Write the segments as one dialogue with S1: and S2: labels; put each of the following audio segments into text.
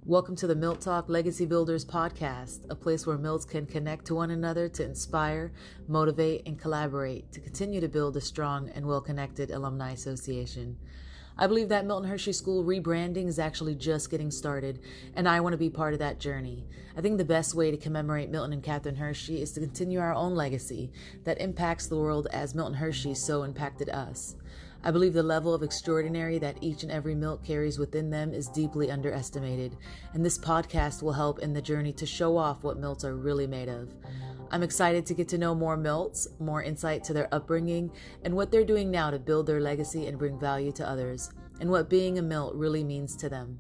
S1: Welcome to the Milt Talk Legacy Builders podcast, a place where Milts can connect to one another to inspire, motivate, and collaborate to continue to build a strong and well-connected alumni association. I believe that Milton Hershey School rebranding is actually just getting started, and I want to be part of that journey. I think the best way to commemorate Milton and Catherine Hershey is to continue our own legacy that impacts the world as Milton Hershey so impacted us. I believe the level of extraordinary that each and every Milt carries within them is deeply underestimated, and this podcast will help in the journey to show off what Milts are really made of. I'm excited to get to know more Milts, more insight to their upbringing, and what they're doing now to build their legacy and bring value to others, and what being a Milt really means to them.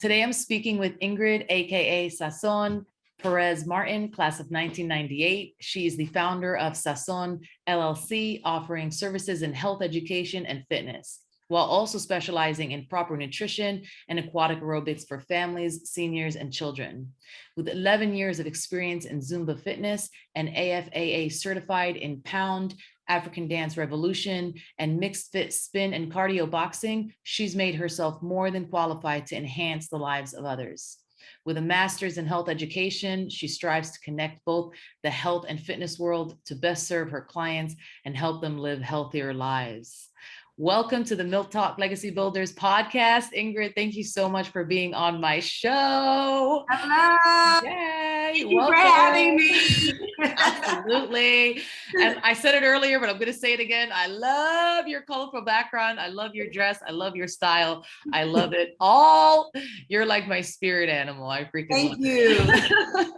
S1: Today I'm speaking with Ingrid, aka Sazon Perez-Martin, class of 1998. She is the founder of Sazon LLC, offering services in health education and fitness, while also specializing in proper nutrition and aquatic aerobics for families, seniors, and children. With 11 years of experience in ZUMBA Fitness and AFAA certified in Pound, African Dance Revolution, and MIXXEDFITT Spin and Cardio Boxing, she's made herself more than qualified to enhance the lives of others. With a master's in health education, she strives to connect both the health and fitness world to best serve her clients and help them live healthier lives. Welcome to the Milt Talk Legacy Builders podcast. Ingrid, thank you so much for being on my show.
S2: Hello.
S1: Yay.
S2: Thank you for having me.
S1: Absolutely. And I said it earlier, but I'm going to say it again. I love your colorful background. I love your dress. I love your style. I love it all. You're like my spirit animal. I freaking love
S2: it.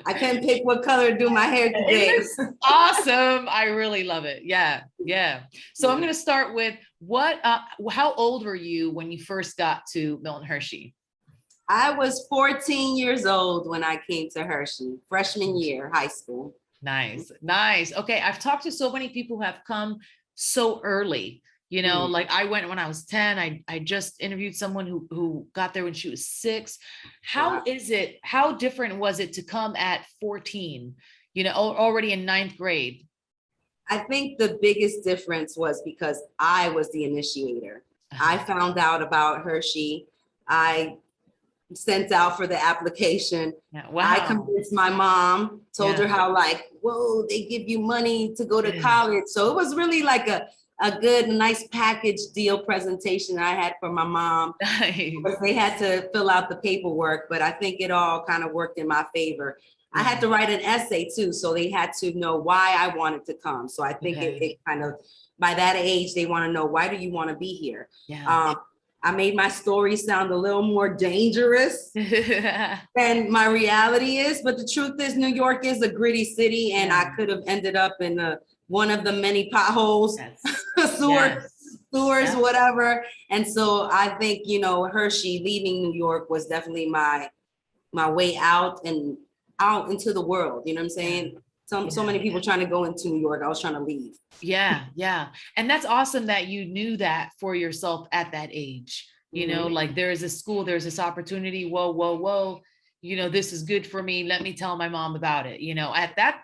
S2: I couldn't pick what color to do my hair today.
S1: It's awesome. I really love it. Yeah. So I'm going to start with how old were you when you first got to Milton Hershey?
S2: I was 14 years old when I came to Hershey, freshman year, high school.
S1: Nice. Okay. I've talked to so many people who have come so early. You know, like I went when I was 10, I just interviewed someone who got there when she was 6. How different was it to come at 14, already in 9th grade?
S2: I think the biggest difference was because I was the initiator. I found out about Hershey. I sent out for the application.
S1: Yeah, wow.
S2: I convinced my mom, told her how whoa, they give you money to go to college. So it was really like a good, nice package deal presentation I had for my mom.
S1: Nice.
S2: They had to fill out the paperwork, but I think it all kind of worked in my favor. I had to write an essay too, so they had to know why I wanted to come. So I think it kind of, by that age, they want to know, why do you want to be here?
S1: Yeah.
S2: I made my story sound a little more dangerous than my reality is, but the truth is New York is a gritty city, and I could have ended up in one of the many potholes, sewers, whatever. And so I think, Hershey, leaving New York was definitely my way out into the world. You know what I'm saying? So many people trying to go into New York. I was trying to leave.
S1: Yeah. And that's awesome that you knew that for yourself at that age. Like there is a school, there's this opportunity. Whoa. This is good for me. Let me tell my mom about it.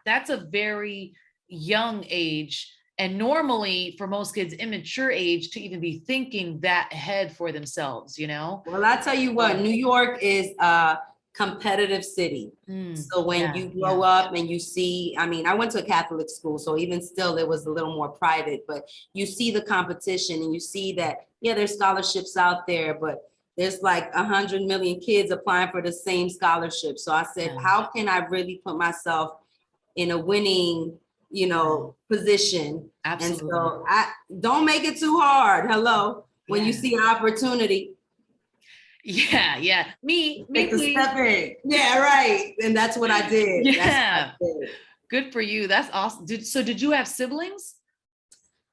S1: That's a very young age, and normally for most kids, immature age to even be thinking that ahead for themselves.
S2: Well, I tell you what, New York is a competitive city. So when you grow up and you see, I went to a Catholic school, so even still it was a little more private, but you see the competition and you see that, there's scholarships out there, but there's like 100 million kids applying for the same scholarship. So I said, how can I really put myself in a winning position?
S1: Absolutely.
S2: And so I don't make it too hard. When you see an opportunity.
S1: Yeah. Me.
S2: Step in. Yeah, right. And that's what I did.
S1: Yeah. Good for you. That's awesome. Did you have siblings?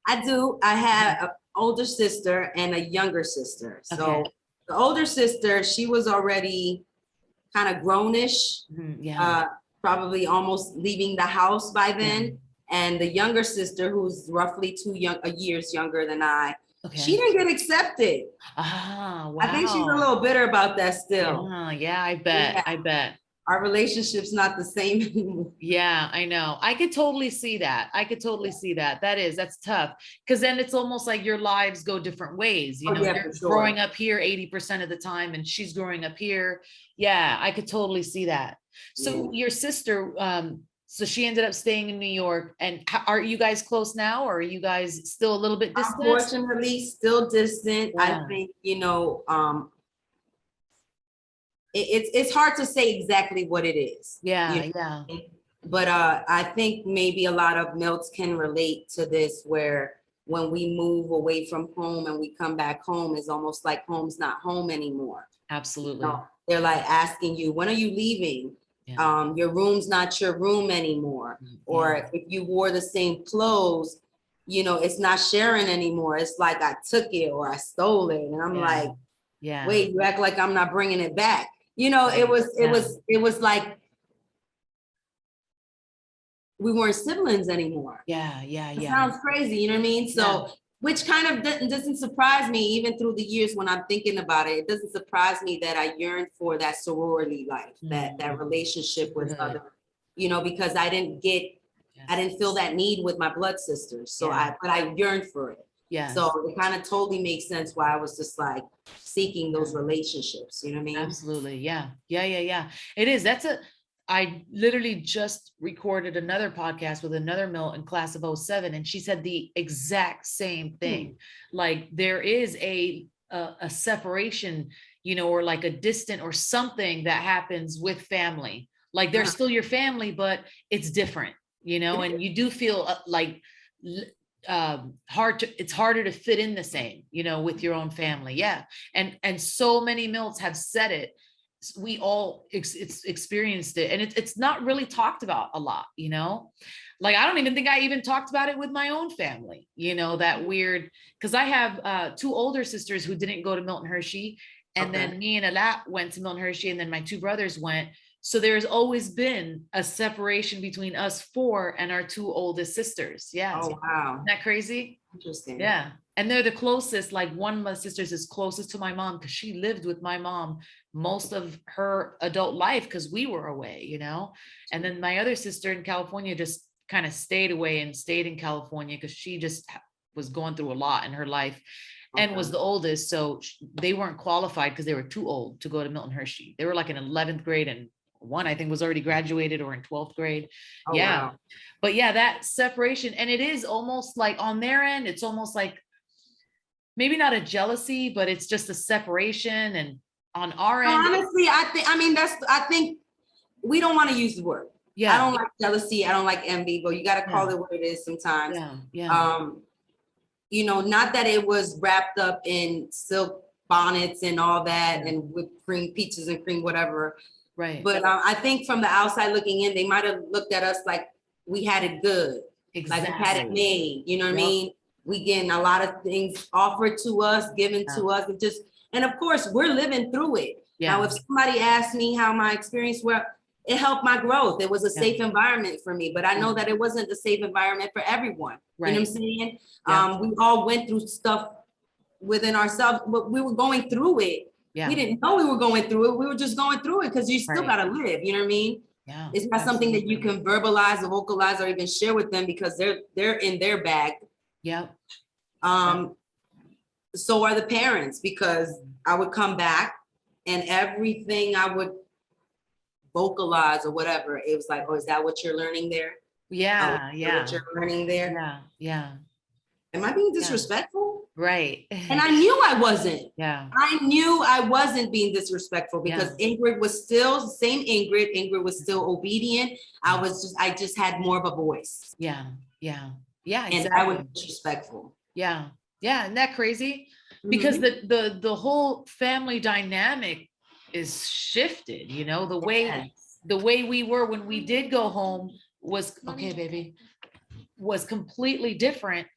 S2: I do. I had an older sister and a younger sister. So the older sister, she was already kind of grownish, probably almost leaving the house by then. And the younger sister, who's roughly 2 years younger than I, she didn't get accepted.
S1: Wow.
S2: I think she's a little bitter about that still.
S1: Yeah, I bet.
S2: our relationship's not the same anymore.
S1: Yeah, I know. I could totally see that. I could totally see that. That's tough. Because then it's almost like your lives go different ways. You know,
S2: Yeah,
S1: you're
S2: for sure.
S1: growing up here 80% of the time, and she's growing up here. Yeah, I could totally see that. So your sister, so she ended up staying in New York. And are you guys close now, or are you guys still a little bit distant?
S2: Unfortunately, still distant.
S1: Yeah.
S2: I think, you know, it's hard to say exactly what it is.
S1: Yeah,
S2: you know?
S1: yeah.
S2: But I think maybe a lot of Milts can relate to this, where when we move away from home and we come back home, it's almost like home's not home anymore.
S1: Absolutely.
S2: You know, they're like asking you, when are you leaving?
S1: Yeah.
S2: Your room's not your room anymore. Or if you wore the same clothes, you know, it's not sharing anymore. It's like I took it or I stole it. And I'm like, wait, you act like I'm not bringing it back. You know, it was like we weren't siblings anymore. It sounds crazy, you know what I mean? So, which kind of doesn't surprise me, even through the years when I'm thinking about it. It doesn't surprise me that I yearned for that sorority life, that relationship with other, you know, because I didn't feel that need with my blood sisters. So but I yearned for it. Yeah. So it kind of totally makes sense why I was just like seeking those relationships, you know what I mean?
S1: Absolutely. Yeah. It is. I literally just recorded another podcast with another Milt in class of 07, and she said the exact same thing. Like there is a separation, you know, or like a distant or something that happens with family. Like they're still your family, but it's different, you know, and you do feel like it's harder to fit in the same, you know, with your own family. Yeah. And so many Milts have said it. We all experienced it, and it's not really talked about a lot, you know. Like I don't even think I even talked about it with my own family, you know, that weird, because I have 2 older sisters who didn't go to Milton Hershey, and then me and Alat went to Milton Hershey, and then my 2 brothers went. So there's always been a separation between us 4 and our 2 oldest sisters. Yeah.
S2: Oh wow.
S1: Isn't that crazy?
S2: Interesting.
S1: Yeah. And they're the closest. Like one of my sisters is closest to my mom because she lived with my mom most of her adult life because we were away, you know. And then my other sister in California just kind of stayed away and stayed in California because she just was going through a lot in her life and was the oldest. So they weren't qualified because they were too old to go to Milton Hershey. They were like in 11th grade, and one I think was already graduated or in 12th grade. Wow. But yeah, that separation, and it is almost like on their end, it's almost like maybe not a jealousy, but it's just a separation. And on our end,
S2: honestly, I think we don't want to use the word. Yeah. I don't like jealousy. I don't like envy, but you got to call it what it is sometimes. You know, not that it was wrapped up in silk bonnets and all that and with cream peaches and cream, whatever. Right. But I think from the outside looking in, they might have looked at us like we had it good. Exactly. Like we had it made, you know what I mean? We getting a lot of things offered to us, given to us, and of course we're living through it. Now, if somebody asked me how my experience was, it helped my growth. It was a safe environment for me, but I know that it wasn't a safe environment for everyone. Right. You know what I'm saying? We all went through stuff within ourselves, but we were going through it. We didn't know we were going through it. We were just going through it because you still got to live. You know what I mean? Yeah. It's not something that you can verbalize or vocalize or even share with them because they're in their bag. Yeah. So are the parents, because I would come back and everything I would vocalize or whatever, it was like, oh, is that what you're learning there? Yeah. What you're learning there? Yeah. Am I being disrespectful? Right. And I knew I wasn't. Yeah. I knew I wasn't being disrespectful because Ingrid was still the same Ingrid. Ingrid was still obedient. I just had more of a voice. Yeah. Yeah. Yeah. Exactly. And I was disrespectful. Yeah. Yeah. Isn't that crazy? Because the whole family dynamic is shifted, you know, the way we were when we did go home was was completely different.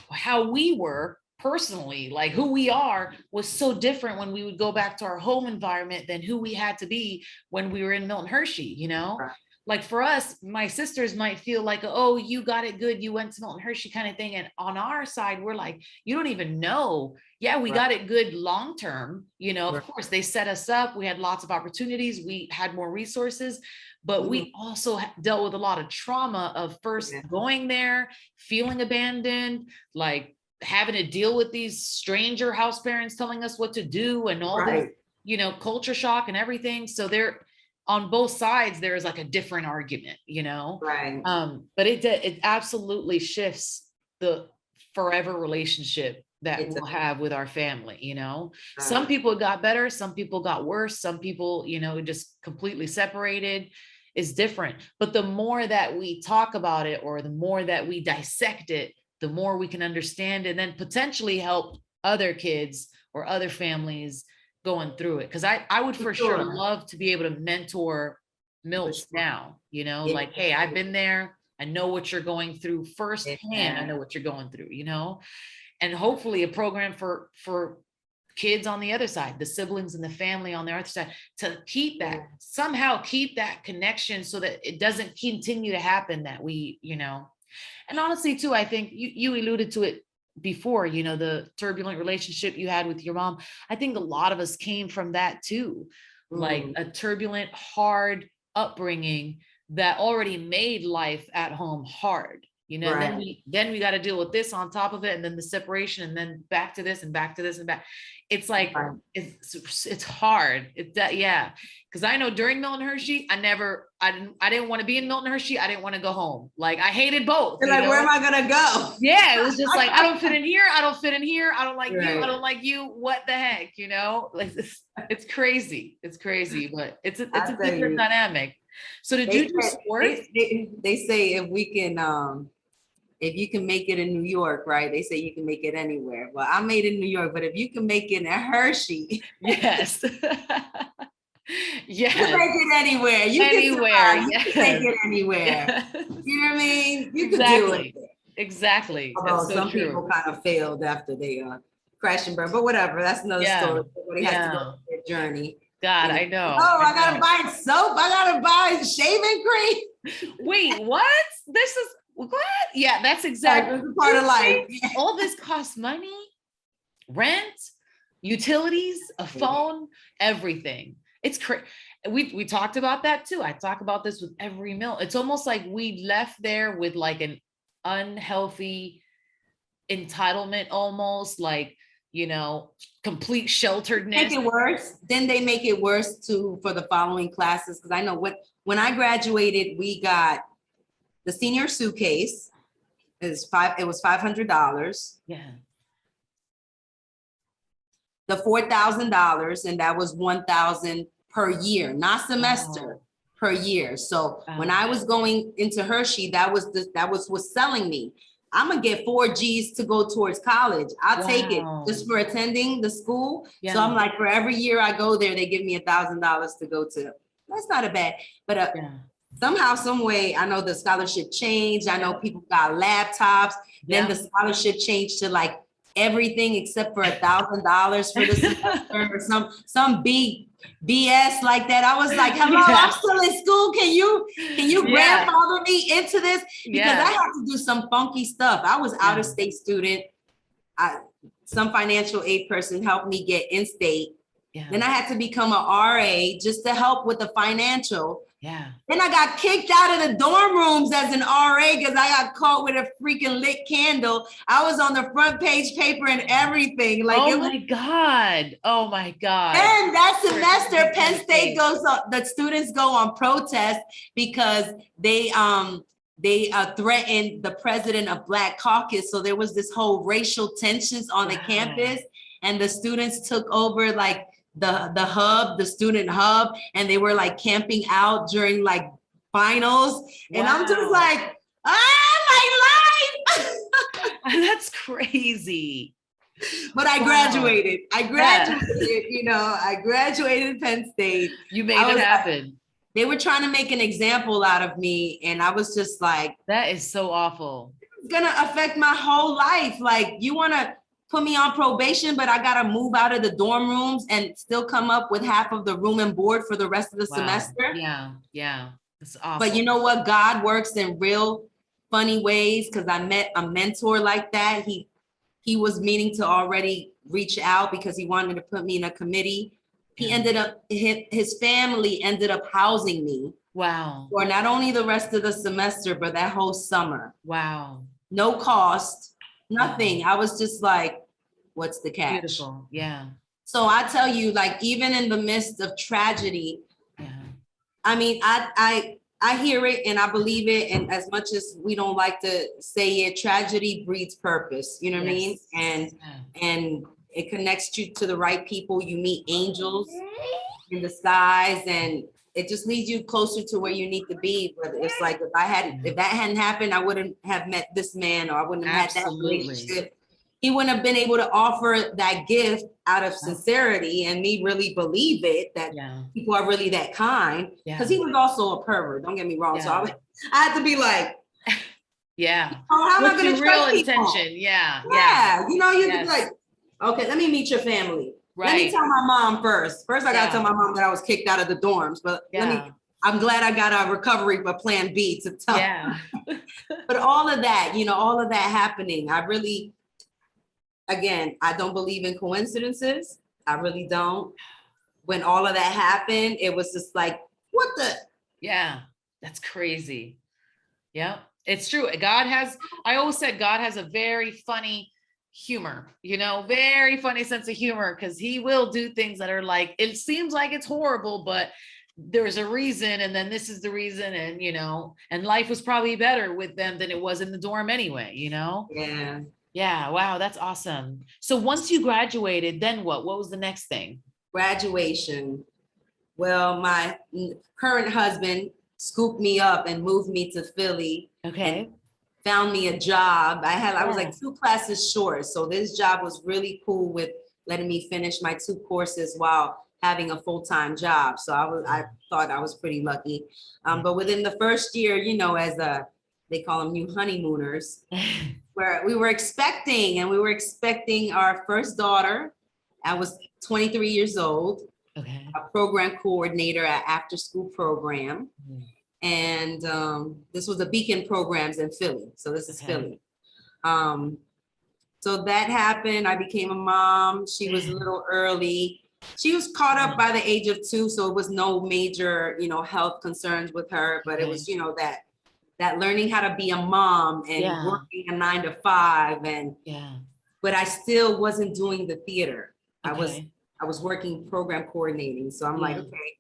S2: How we were personally, like who we are, was so different when we would go back to our home environment than who we had to be when we were in Milton Hershey, you know?
S1: like for us, my sisters might feel like, oh, you got it good, you went to Milton Hershey kind of thing. And on our side, we're like, you don't even know. Yeah, we got it good long term. You know, of course, they set us up. We had lots of opportunities. We had more resources, but we also dealt with a lot of trauma of first going there, feeling abandoned, like having to deal with these stranger house parents telling us what to do and all this, you know, culture shock and everything. So they're on both sides, there is like a different argument, you know? But it absolutely shifts the forever relationship that we'll have with our family, you know? Some people got better, some people got worse, some people, you know, just completely separated. Is different. But the more that we talk about it, or the more that we dissect it, the more we can understand and then potentially help other kids or other families going through it. Because I would for sure love to be able to mentor Milt now, you know, like, hey, I've been there. I know what you're going through firsthand. I know what you're going through, you know, and hopefully a program for kids on the other side, the siblings and the family on the other side, to keep that, somehow keep that connection so that it doesn't continue to happen, that we, you know. And honestly too, I think you alluded to it before, you know, the turbulent relationship you had with your mom. I think a lot of us came from that too, like a turbulent, hard upbringing that already made life at home hard. You know, then we got to deal with this on top of it, and then the separation, and then back to this and back to this and back. It's like it's hard. It's that, yeah. Because I know during Milton Hershey, I didn't want to be in Milton Hershey. I didn't want to go home. Like I hated both.
S2: You're like, where am I gonna go?
S1: Yeah, it was just like I don't fit in here. I don't fit in here. I don't like you. I don't like you. What the heck, you know? Like it's crazy. It's crazy, but it's a different dynamic. So did you do sports?
S2: They say if we can if you can make it in New York, right? They say you can make it anywhere. Well, I made it in New York, but if you can make it in Hershey.
S1: Yes.
S2: You can make it anywhere. You can make it anywhere.
S1: Yes.
S2: You know what I mean? You can do it.
S1: Exactly.
S2: Although some people kind of failed after they crash and burn, but whatever. That's another story. Everybody has to go on their journey.
S1: God, I know.
S2: Oh, I gotta buy soap. I gotta buy shaving cream.
S1: Wait, what? This is what? Yeah, that's exactly
S2: part of life.
S1: All this costs money, rent, utilities, a phone, everything. It's crazy. We talked about that too. I talk about this with every meal. It's almost like we left there with like an unhealthy entitlement, almost like, you know, complete shelteredness.
S2: Make it worse. Then they make it worse too for the following classes. Because I know when I graduated, we got the senior suitcase. It was $500.
S1: Yeah.
S2: The $4,000, and that was $1,000 per year, not semester, per year. So when I was going into Hershey, that was what's selling me. I'm gonna get 4 G's to go towards college. I'll take it just for attending the school. Yeah. So I'm like, for every year I go there, they give me $1,000 to go to. That's not a bad, but somehow, some way, I know the scholarship changed. I know people got laptops. Then the scholarship changed to like everything except for $1,000 for the semester or some big BS like that. I was like, hello, I'm still in school. Can you grandfather me into this? Because I had to do some funky stuff. I was out of state student. Some financial aid person helped me get in state. Then I had to become an RA just to help with the financial. Then I got kicked out of the dorm rooms as an RA because I got caught with a freaking lit candle. I was on the front page paper and everything. Like, oh my
S1: God.
S2: And that semester, Penn State the students go on protest because they threatened the president of Black Caucus. So there was this whole racial tensions on the campus, and the students took over like the student hub, and they were like camping out during like finals. And I'm just like, my life.
S1: That's crazy.
S2: But I graduated. You know, I graduated Penn State.
S1: You made it happen.
S2: They were trying to make an example out of me, and I was just like,
S1: that is so awful.
S2: It's gonna affect my whole life. Like, you want to put me on probation, but I got to move out of the dorm rooms and still come up with half of the room and board for the rest of the semester.
S1: Yeah. That's awesome.
S2: But you know what? God works in real funny ways, because I met a mentor like that. He was meaning to already reach out because he wanted to put me in a committee. He ended up, his family ended up housing me.
S1: Wow.
S2: For not only the rest of the semester, but that whole summer.
S1: Wow.
S2: No cost, nothing. I was just like, what's the catch?
S1: Beautiful. Yeah.
S2: So I tell you, like, even in the midst of tragedy,
S1: Yeah.
S2: I mean, I hear it and I believe it. And as much as we don't like to say it, tragedy breeds purpose. You know what I mean? And it connects you to the right people. You meet angels in the skies, and it just leads you closer to where you need to be. But it's like, if that hadn't happened, I wouldn't have met this man, or I wouldn't have had that relationship. He wouldn't have been able to offer that gift out of sincerity and me really believe it, that people are really that kind. Because he was also a pervert, don't get me wrong. So I had to be like, how am I going to trust people? Intention. You know, you could be like, okay, let me meet your family. Let me tell my mom first. First, I got to tell my mom that I was kicked out of the dorms, but I'm glad I got a recovery, but plan B to tell. But all of that, you know, all of that happening, I really, again, I don't believe in coincidences. I really don't. When all of that happened, it was just like, what the?
S1: Yeah, that's crazy. Yeah, it's true. I always said God has a very funny humor, you know, very funny sense of humor, because he will do things that are like, it seems like it's horrible, but there's a reason, and then this is the reason, and you know, and life was probably better with them than it was in the dorm anyway, you know? Yeah. Wow, that's awesome. So once you graduated, then what was the next thing?
S2: Graduation. Well, my current husband scooped me up and moved me to Philly. And found me a job. I was like 2 classes short. So this job was really cool with letting me finish my 2 courses while having a full-time job. So I thought I was pretty lucky. But within the first year, you know, as they call them new honeymooners, where we were expecting our first daughter. I was 23 years old, a program coordinator at after school program. And this was the Beacon programs in Philly. So this is Philly. So that happened. I became a mom. She was a little early. She was caught up by the age of 2. So it was no major, you know, health concerns with her, but it was, you know, that learning how to be a mom and working a 9 to 5. And, but I still wasn't doing the theater. I was working program coordinating. So I'm like, okay,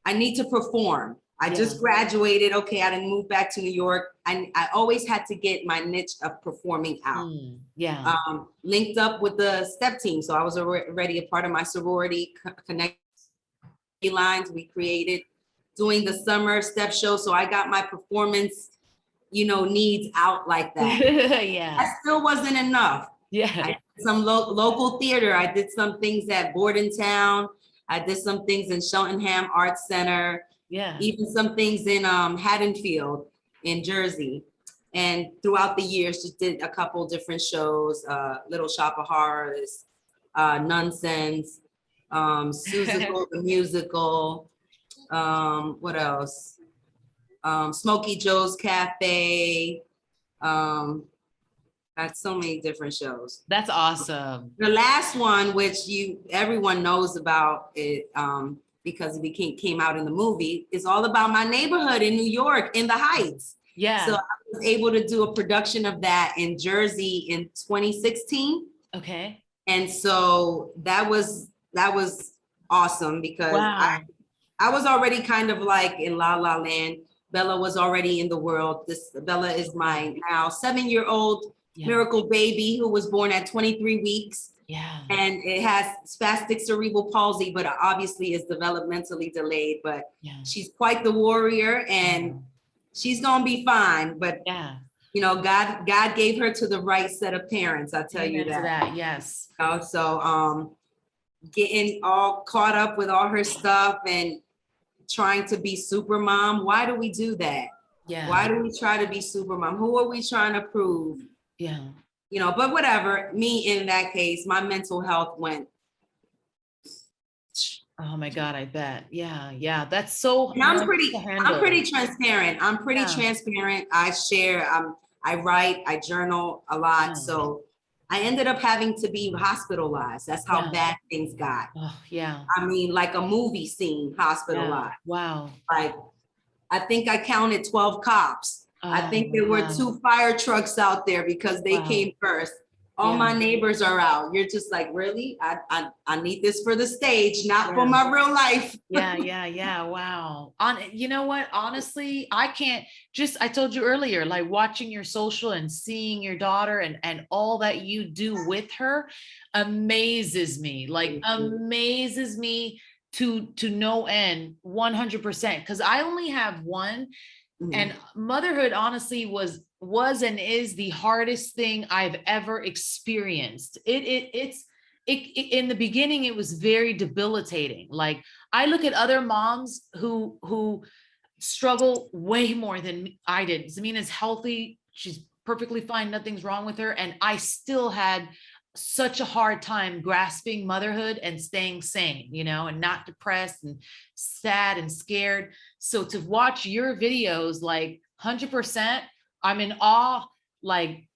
S2: I need to perform. I just graduated. Okay, I didn't move back to New York. I always had to get my niche of performing out. Linked up with the step team. So I was already a part of my sorority connect lines we created doing the summer step show. So I got my performance, you know, needs out like that. That still wasn't enough. I did some local theater. I did some things at Bordentown. I did some things in Cheltenham Arts Center. Even some things in Haddonfield in Jersey. And throughout the years, just did a couple different shows, Little Shop of Horrors, Nonsense, Susical the Musical, what else? Smokey Joe's Cafe. Got so many different shows.
S1: That's awesome.
S2: The last one, which everyone knows about it, because it came out in the movie, is all about my neighborhood in New York, in the Heights. So I was able to do a production of that in Jersey in 2016. And so that was awesome, because I was already kind of like in La La Land. Bella was already in the world. Bella is my now 7-year-old miracle baby who was born at 23 weeks. And it has spastic cerebral palsy, but obviously is developmentally delayed. But she's quite the warrior, and she's gonna be fine. But you know, God gave her to the right set of parents. I'll tell you that.
S1: Yes.
S2: You know, so getting all caught up with all her stuff and trying to be super mom. Why do we do that? Why do we try to be super mom? Who are we trying to prove? You know, but whatever. Me, in that case, my mental health went
S1: Oh my God, I bet. Yeah, yeah. That's so
S2: And
S1: much
S2: I'm
S1: to handle.
S2: pretty transparent. I'm pretty transparent. I share, I write, I journal a lot. So I ended up having to be hospitalized. That's how bad things got.
S1: Oh, yeah.
S2: I mean, like a movie scene, hospitalized.
S1: Wow.
S2: Like, I think I counted 12 cops. I think there were 2 fire trucks out there because they came first. All my neighbors are out. You're just like, really? I need this for the stage, not for my real life.
S1: Yeah. Wow. You know what? Honestly, I told you earlier, like watching your social and seeing your daughter and all that you do with her amazes me, like amazes me to no end, 100%. Cause I only have one. And motherhood honestly was and is the hardest thing I've ever experienced. It's in the beginning, it was very debilitating. Like I look at other moms who struggle way more than I did. Zamina's healthy. She's perfectly fine. Nothing's wrong with her. And I still had such a hard time grasping motherhood and staying sane, you know, and not depressed and sad and scared. So to watch your videos, like 100%, I'm in awe. Like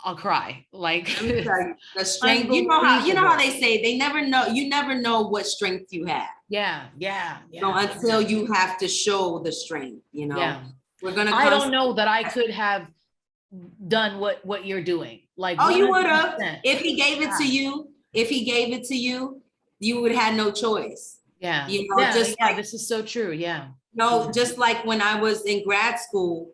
S1: I'll cry. Like
S2: the strength. You know how they say they never know. You never know what strength you have.
S1: Yeah.
S2: So until you have to show the strength, you know.
S1: Yeah.
S2: I
S1: don't know that I could have done what you're doing. Like,
S2: oh, you would have. If he gave it to you, you would have had no choice.
S1: Yeah.
S2: You know,
S1: this is so true. Yeah.
S2: No, just like when I was in grad school,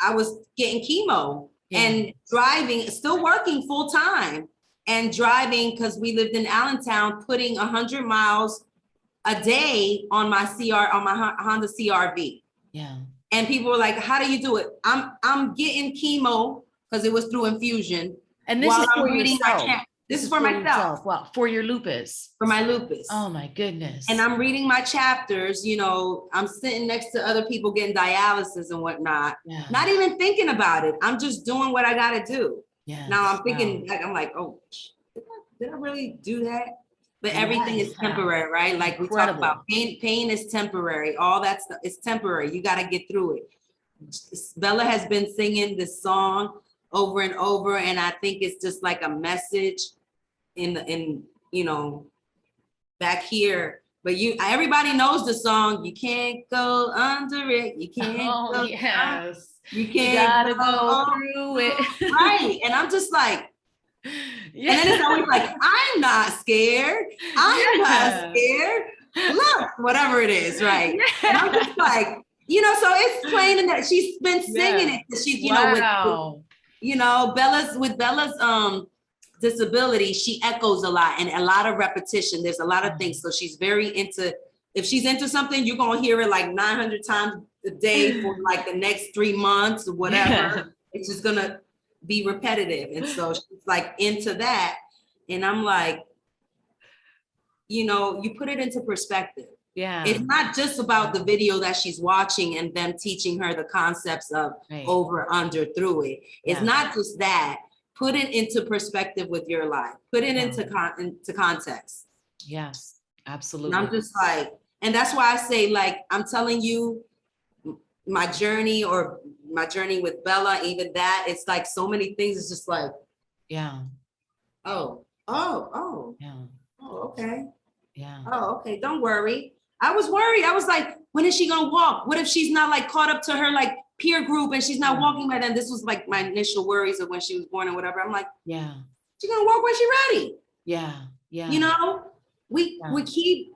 S2: I was getting chemo and driving, still working full time and driving because we lived in Allentown, putting 100 miles a day on my Honda CRV.
S1: Yeah.
S2: And people were like, how do you do it? I'm getting chemo because it was through infusion.
S1: And this is for
S2: yourself. This is for myself.
S1: Well, for your lupus.
S2: For my lupus.
S1: Oh my goodness.
S2: And I'm reading my chapters, you know, I'm sitting next to other people getting dialysis and whatnot. Yeah. Not even thinking about it. I'm just doing what I got to do. Yeah. Now I'm thinking, I'm like, oh, did I really do that? But everything is temporary, right? Like we talk about pain is temporary. All that stuff is temporary. You got to get through it. Bella has been singing this song over and over. And I think it's just like a message in you know, back here. But everybody knows the song. You can't go under it. You can't go.
S1: Yes.
S2: You can't
S1: go through it.
S2: Right. And I'm just like, yeah. And then it's always like, I'm not scared. I'm not scared. Look, whatever it is, right? Yeah. And I'm just like, you know, so it's plain in that she's been singing it. She's, you know, with Bella's disability, she echoes a lot and a lot of repetition. There's a lot of things. So she's very into, if she's into something, you're going to hear it like 900 times a day for like the next 3 months or whatever. Yeah. It's just going to be repetitive. And so she's like into that. And I'm like, you know, you put it into perspective. Yeah. It's not just about the video that she's watching and them teaching her the concepts of over, under, through it. It's not just that. Put it into perspective with your life. Put it into context.
S1: Yes, absolutely.
S2: And I'm just like, and that's why I say, like, I'm telling you, my journey with Bella, even that, it's like so many things. It's just like, yeah. Oh, yeah. Oh, okay. Yeah. Oh, okay. Don't worry. I was worried. I was like, when is she gonna walk? What if she's not like caught up to her like peer group and she's not walking by then? This was like my initial worries of when she was born and whatever. I'm like, yeah, she's gonna walk when she's ready. Yeah. Yeah. You know, we keep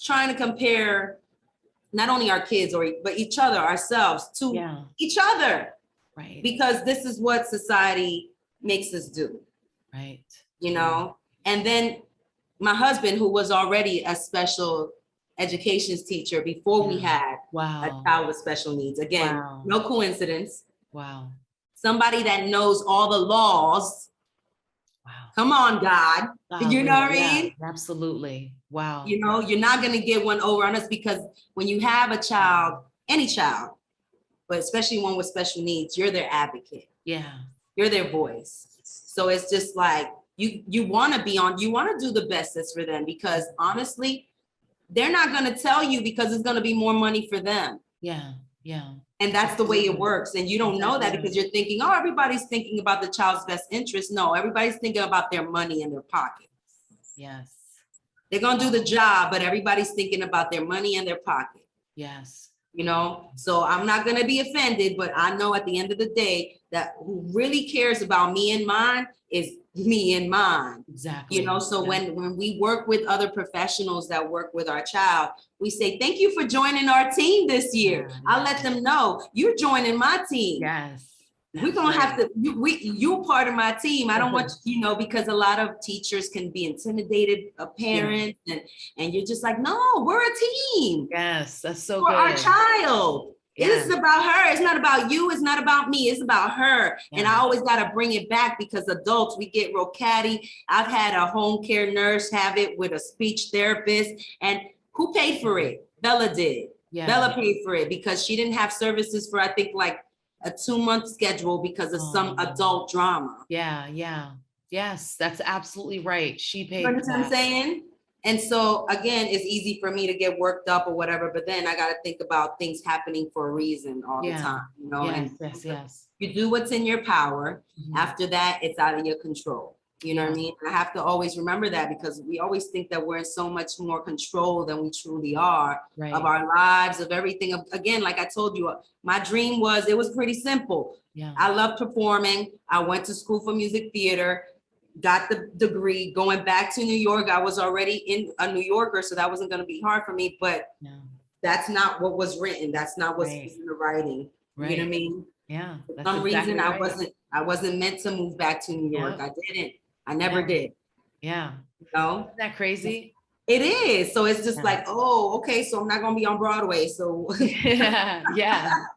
S2: trying to compare not only our kids but each other, ourselves to each other. Right. Because this is what society makes us do. Right. You know, and then my husband, who was already a special education teacher before we had a child with special needs. Again, no coincidence. Wow. Somebody that knows all the laws. Wow. Come on, God. You know what I mean? Absolutely. Wow. You know, you're not going to get one over on us because when you have a child, any child, but especially one with special needs, you're their advocate. Yeah. You're their voice. So it's just like, you want to be on, you want to do the best that's for them, because honestly, they're not going to tell you because it's going to be more money for them.
S1: Yeah. Yeah.
S2: And that's the way it works. And you don't know that because you're thinking, oh, everybody's thinking about the child's best interest. No, everybody's thinking about their money in their pocket.
S1: Yes.
S2: They're going to do the job, but everybody's thinking about their money in their pocket.
S1: Yes.
S2: You know, so I'm not going to be offended, but I know at the end of the day that who really cares about me and mine is me and mine.
S1: Exactly.
S2: You know, so when we work with other professionals that work with our child, we say, thank you for joining our team this year. I'll let them know you're joining my team.
S1: Yes.
S2: We're going to have to, you're part of my team. I don't want you know, because a lot of teachers can be intimidated of parents and you're just like, no, we're a team.
S1: Yes, that's so
S2: for
S1: good.
S2: Our child. Yeah. It is about her. It's not about you. It's not about me. It's about her. Yeah. And I always got to bring it back because adults, we get real catty. I've had a home care nurse have it with a speech therapist. And who paid for it? Bella did. Yeah. Bella paid for it because she didn't have services for, I think, like a 2-month schedule because of some adult drama.
S1: Yeah. Yeah. Yes, that's absolutely right. She paid.
S2: You know what I'm saying? And so again, it's easy for me to get worked up or whatever, but then I got to think about things happening for a reason all the time, you know?
S1: Yes.
S2: You do what's in your power. Mm-hmm. After that, it's out of your control. You know what I mean? I have to always remember that because we always think that we're in so much more control than we truly are of our lives, of everything. Again, like I told you, my dream was, it was pretty simple. Yeah. I love performing. I went to school for music theater, got the degree. Going back to New York, I was already in a New Yorker, so that wasn't going to be hard for me, but that's not what was written. That's not what's in the writing. You know what I mean?
S1: Yeah.
S2: For some reason, I wasn't meant to move back to New York. I didn't. I never did.
S1: Yeah.
S2: You know?
S1: Isn't that crazy?
S2: It is. So it's just like, oh, okay, so I'm not going to be on Broadway. So
S1: yeah.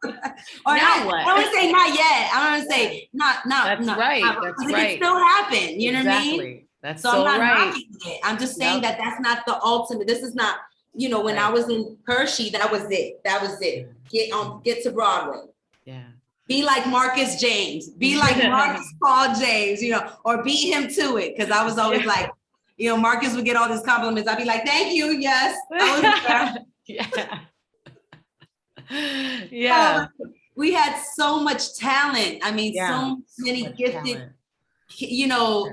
S2: Or
S1: now what?
S2: I don't want to say not yet. I don't want to say not.
S1: That's right. That's right.
S2: It still happen. You know what I mean?
S1: That's
S2: so I'm not knocking it. I'm just saying that that's not the ultimate. This is not, you know, when I was in Hershey, that was it. That was it. Get to Broadway.
S1: Yeah.
S2: Be like Marcus James, be like Marcus Paul James, you know, or beat him to it. Cause I was always like, you know, Marcus would get all these compliments. I'd be like, thank you. Yes.
S1: Yeah.
S2: We had so much talent. I mean, so many gifted, talent. You know,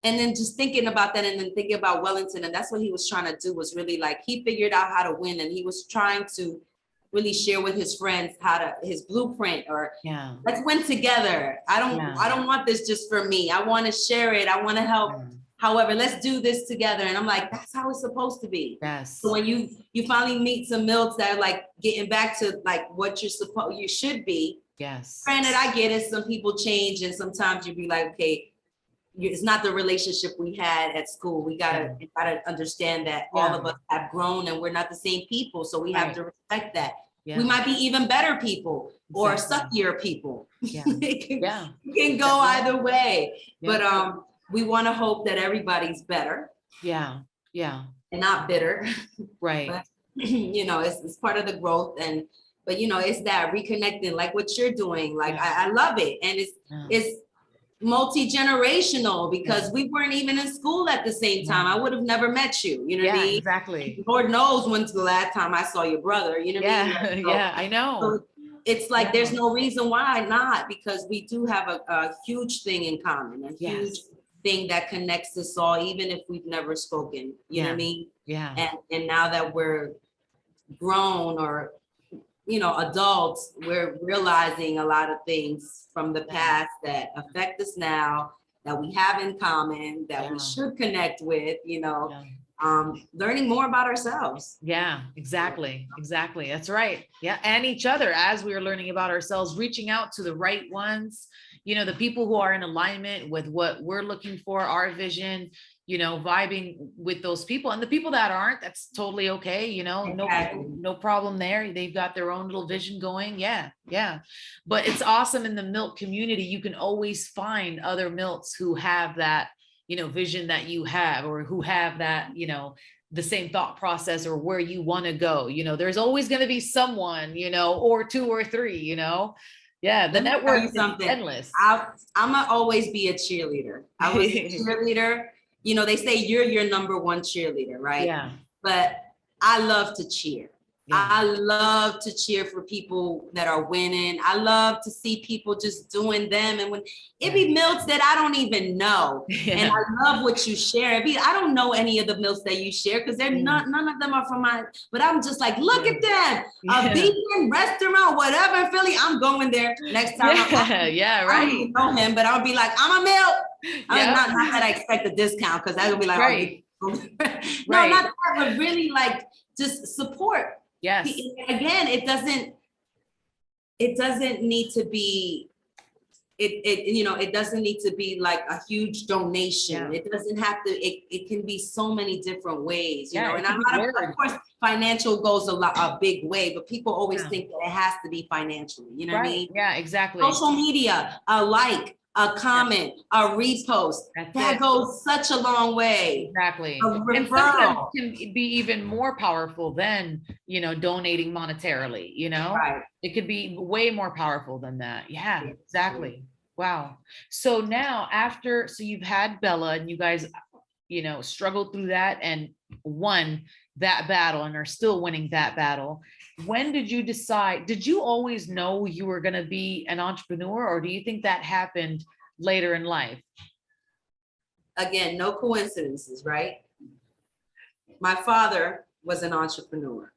S2: and then just thinking about that and then thinking about Wellington. And that's what he was trying to do, was really like, he figured out how to win. And he was trying to really share with his friends his blueprint, or let's win together. I don't want this just for me. I want to share it. I want to help. However, let's do this together. And I'm like, that's how it's supposed to be.
S1: Yes.
S2: So when you finally meet some Milts that are like getting back to like what you should be.
S1: Yes.
S2: Granted, I get it. Some people change, and sometimes you'd be like, okay, it's not the relationship we had at school. We gotta understand that all of us have grown and we're not the same people. So we have to respect that. Yeah. We might be even better people or suckier people. Yeah. it can go either way. Yeah. But we want to hope that everybody's better.
S1: Yeah. Yeah.
S2: And not bitter.
S1: Right.
S2: But, you know, it's part of the growth. But you know, it's that reconnecting, like what you're doing. Like I love it. And it's multi-generational, because we weren't even in school at the same time. I would have never met you, you know what I mean?
S1: Exactly.
S2: Lord knows when's the last time I saw your brother, you know what I mean? So,
S1: I know.
S2: So it's like there's no reason why not, because we do have a huge thing in common, a huge thing that connects us all, even if we've never spoken, you know what I mean?
S1: Yeah.
S2: And now that we're grown, or you know, adults, we're realizing a lot of things from the past that affect us now, that we have in common, that we should connect with, you know, learning more about ourselves.
S1: Yeah, exactly. That's right. Yeah. And each other, as we are learning about ourselves, reaching out to the right ones, you know, the people who are in alignment with what we're looking for, our vision, you know, vibing with those people. And the people that aren't, that's totally okay. You know, no problem there. They've got their own little vision going. Yeah. But it's awesome in the Milt community. You can always find other Milts who have that, you know, vision that you have, or who have that, you know, the same thought process, or where you want to go. You know, there's always going to be someone, you know, or two or three, you know, Yeah, the
S2: Let me tell
S1: network
S2: you
S1: is
S2: something.
S1: endless.
S2: I'm gonna always be a cheerleader. I was a cheerleader. You know, they say you're your number one cheerleader, right?
S1: Yeah.
S2: But I love to cheer.
S1: Yeah.
S2: I love to cheer for people that are winning. I love to see people just doing them. And when it be Milts that I don't even know. And I love what you share. I don't know any of the Milts that you share because they're none of them are from mine. But I'm just like, look at them. A vegan restaurant, whatever in Philly. I'm going there next time.
S1: Yeah,
S2: I
S1: right.
S2: don't even know him, but I'll be like, I'm a Milt. Not that I expect a discount because that'll be like,
S1: right.
S2: no, not that, but really like just support.
S1: Yes.
S2: Again, it doesn't need to be, it doesn't need to be like a huge donation. It doesn't have to, it can be so many different ways, you know, and of course, financial goes a big way, but people always think that it has to be financially, you know what I mean?
S1: Yeah, exactly.
S2: Social media, a like, a comment, a repost, that goes such a long way.
S1: Exactly.
S2: A
S1: And sometimes
S2: referral
S1: can be even more powerful than, you know, donating monetarily, you know, it could be way more powerful than that. Yeah, exactly. Wow. So now so you've had Bella and you guys, you know, struggled through that and won that battle and are still winning that battle. When did you decide, did you always know you were going to be an entrepreneur, or do you think that happened later in life?
S2: Again, no coincidences, right? My father was an entrepreneur.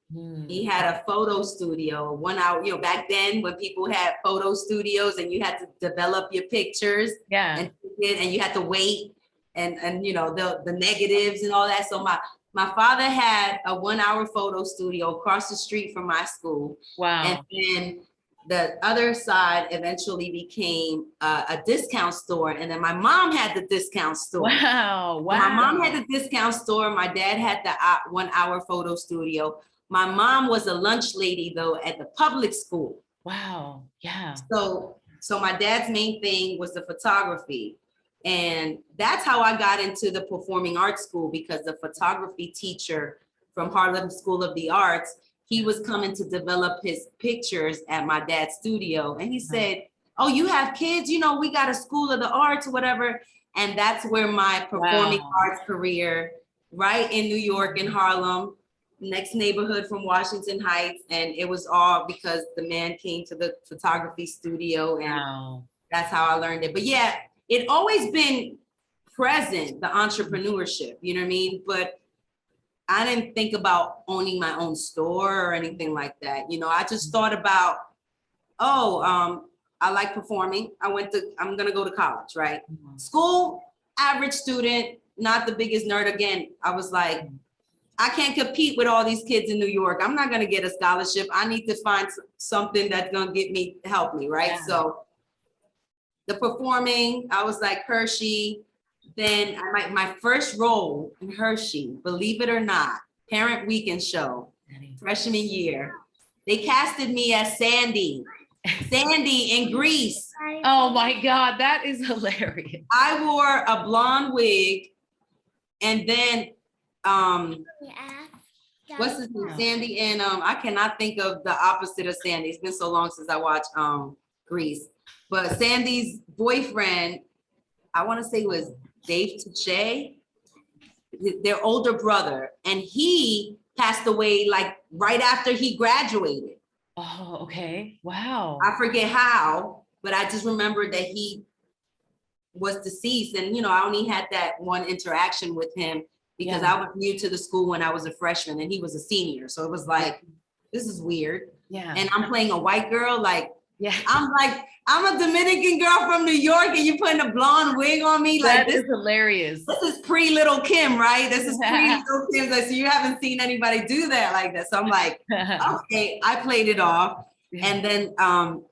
S2: He had a photo studio, 1 hour, you know, back then when people had photo studios and you had to develop your pictures and you had to wait and you know, the negatives and all that. So my father had a 1 hour photo studio across the street from my school.
S1: Wow.
S2: And then the other side eventually became a discount store. And then my mom had the discount store.
S1: Wow. Wow.
S2: So my mom had the discount store. My dad had the 1 hour photo studio. My mom was a lunch lady though at the public school.
S1: Wow. Yeah.
S2: So my dad's main thing was the photography. And that's how I got into the performing arts school, because the photography teacher from Harlem School of the Arts, he was coming to develop his pictures at my dad's studio. And he said, oh, you have kids, you know, we got a school of the arts or whatever. And that's where my performing arts career, right in New York, in Harlem, next neighborhood from Washington Heights. And it was all because the man came to the photography studio, and that's how I learned it. But yeah, it always been present, the entrepreneurship, you know what I mean? But I didn't think about owning my own store or anything like that. You know, I just thought about, I like performing. I'm gonna go to college, right? School, average student, not the biggest nerd. Again, I was like, I can't compete with all these kids in New York. I'm not gonna get a scholarship. I need to find something that's gonna help me, right? So the performing, I was like Hershey. Then my first role in Hershey, believe it or not, parent weekend show, freshman year, they casted me as Sandy in Grease.
S1: Oh my God, that is hilarious.
S2: I wore a blonde wig, and then what's his name? Sandy, and I cannot think of the opposite of Sandy. It's been so long since I watched Grease. But Sandy's boyfriend, I want to say was Dave Touche, their older brother, and he passed away like right after he graduated.
S1: Oh, okay. Wow.
S2: I forget how, but I just remember that he was deceased. And, you know, I only had that one interaction with him because I was new to the school when I was a freshman and he was a senior. So it was like, this is weird. Yeah. And I'm playing a white girl, like, I'm like, I'm a Dominican girl from New York and you putting a blonde wig on me. Like,
S1: this is hilarious.
S2: This is pre-Little Kim, right? This is pre-Little Kim. Like, so you haven't seen anybody do that like that. So I'm like, okay, I played it off. And then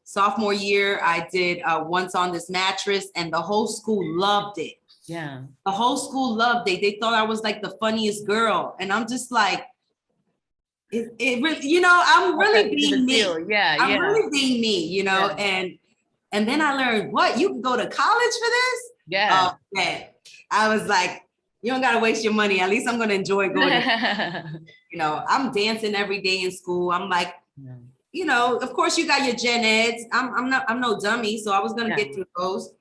S2: sophomore year, I did Once on This Mattress, and the whole school loved it. Yeah. The whole school loved it. They thought I was like the funniest girl. And I'm just like, it really, you know, I'm really being me. I'm really being me, you know, and then I learned, what, you can go to college for this? Yeah. Man. I was like, you don't got to waste your money. At least I'm going to enjoy going to, you know, I'm dancing every day in school. I'm like, you know, of course you got your gen eds. I'm no dummy, so I was gonna get through those.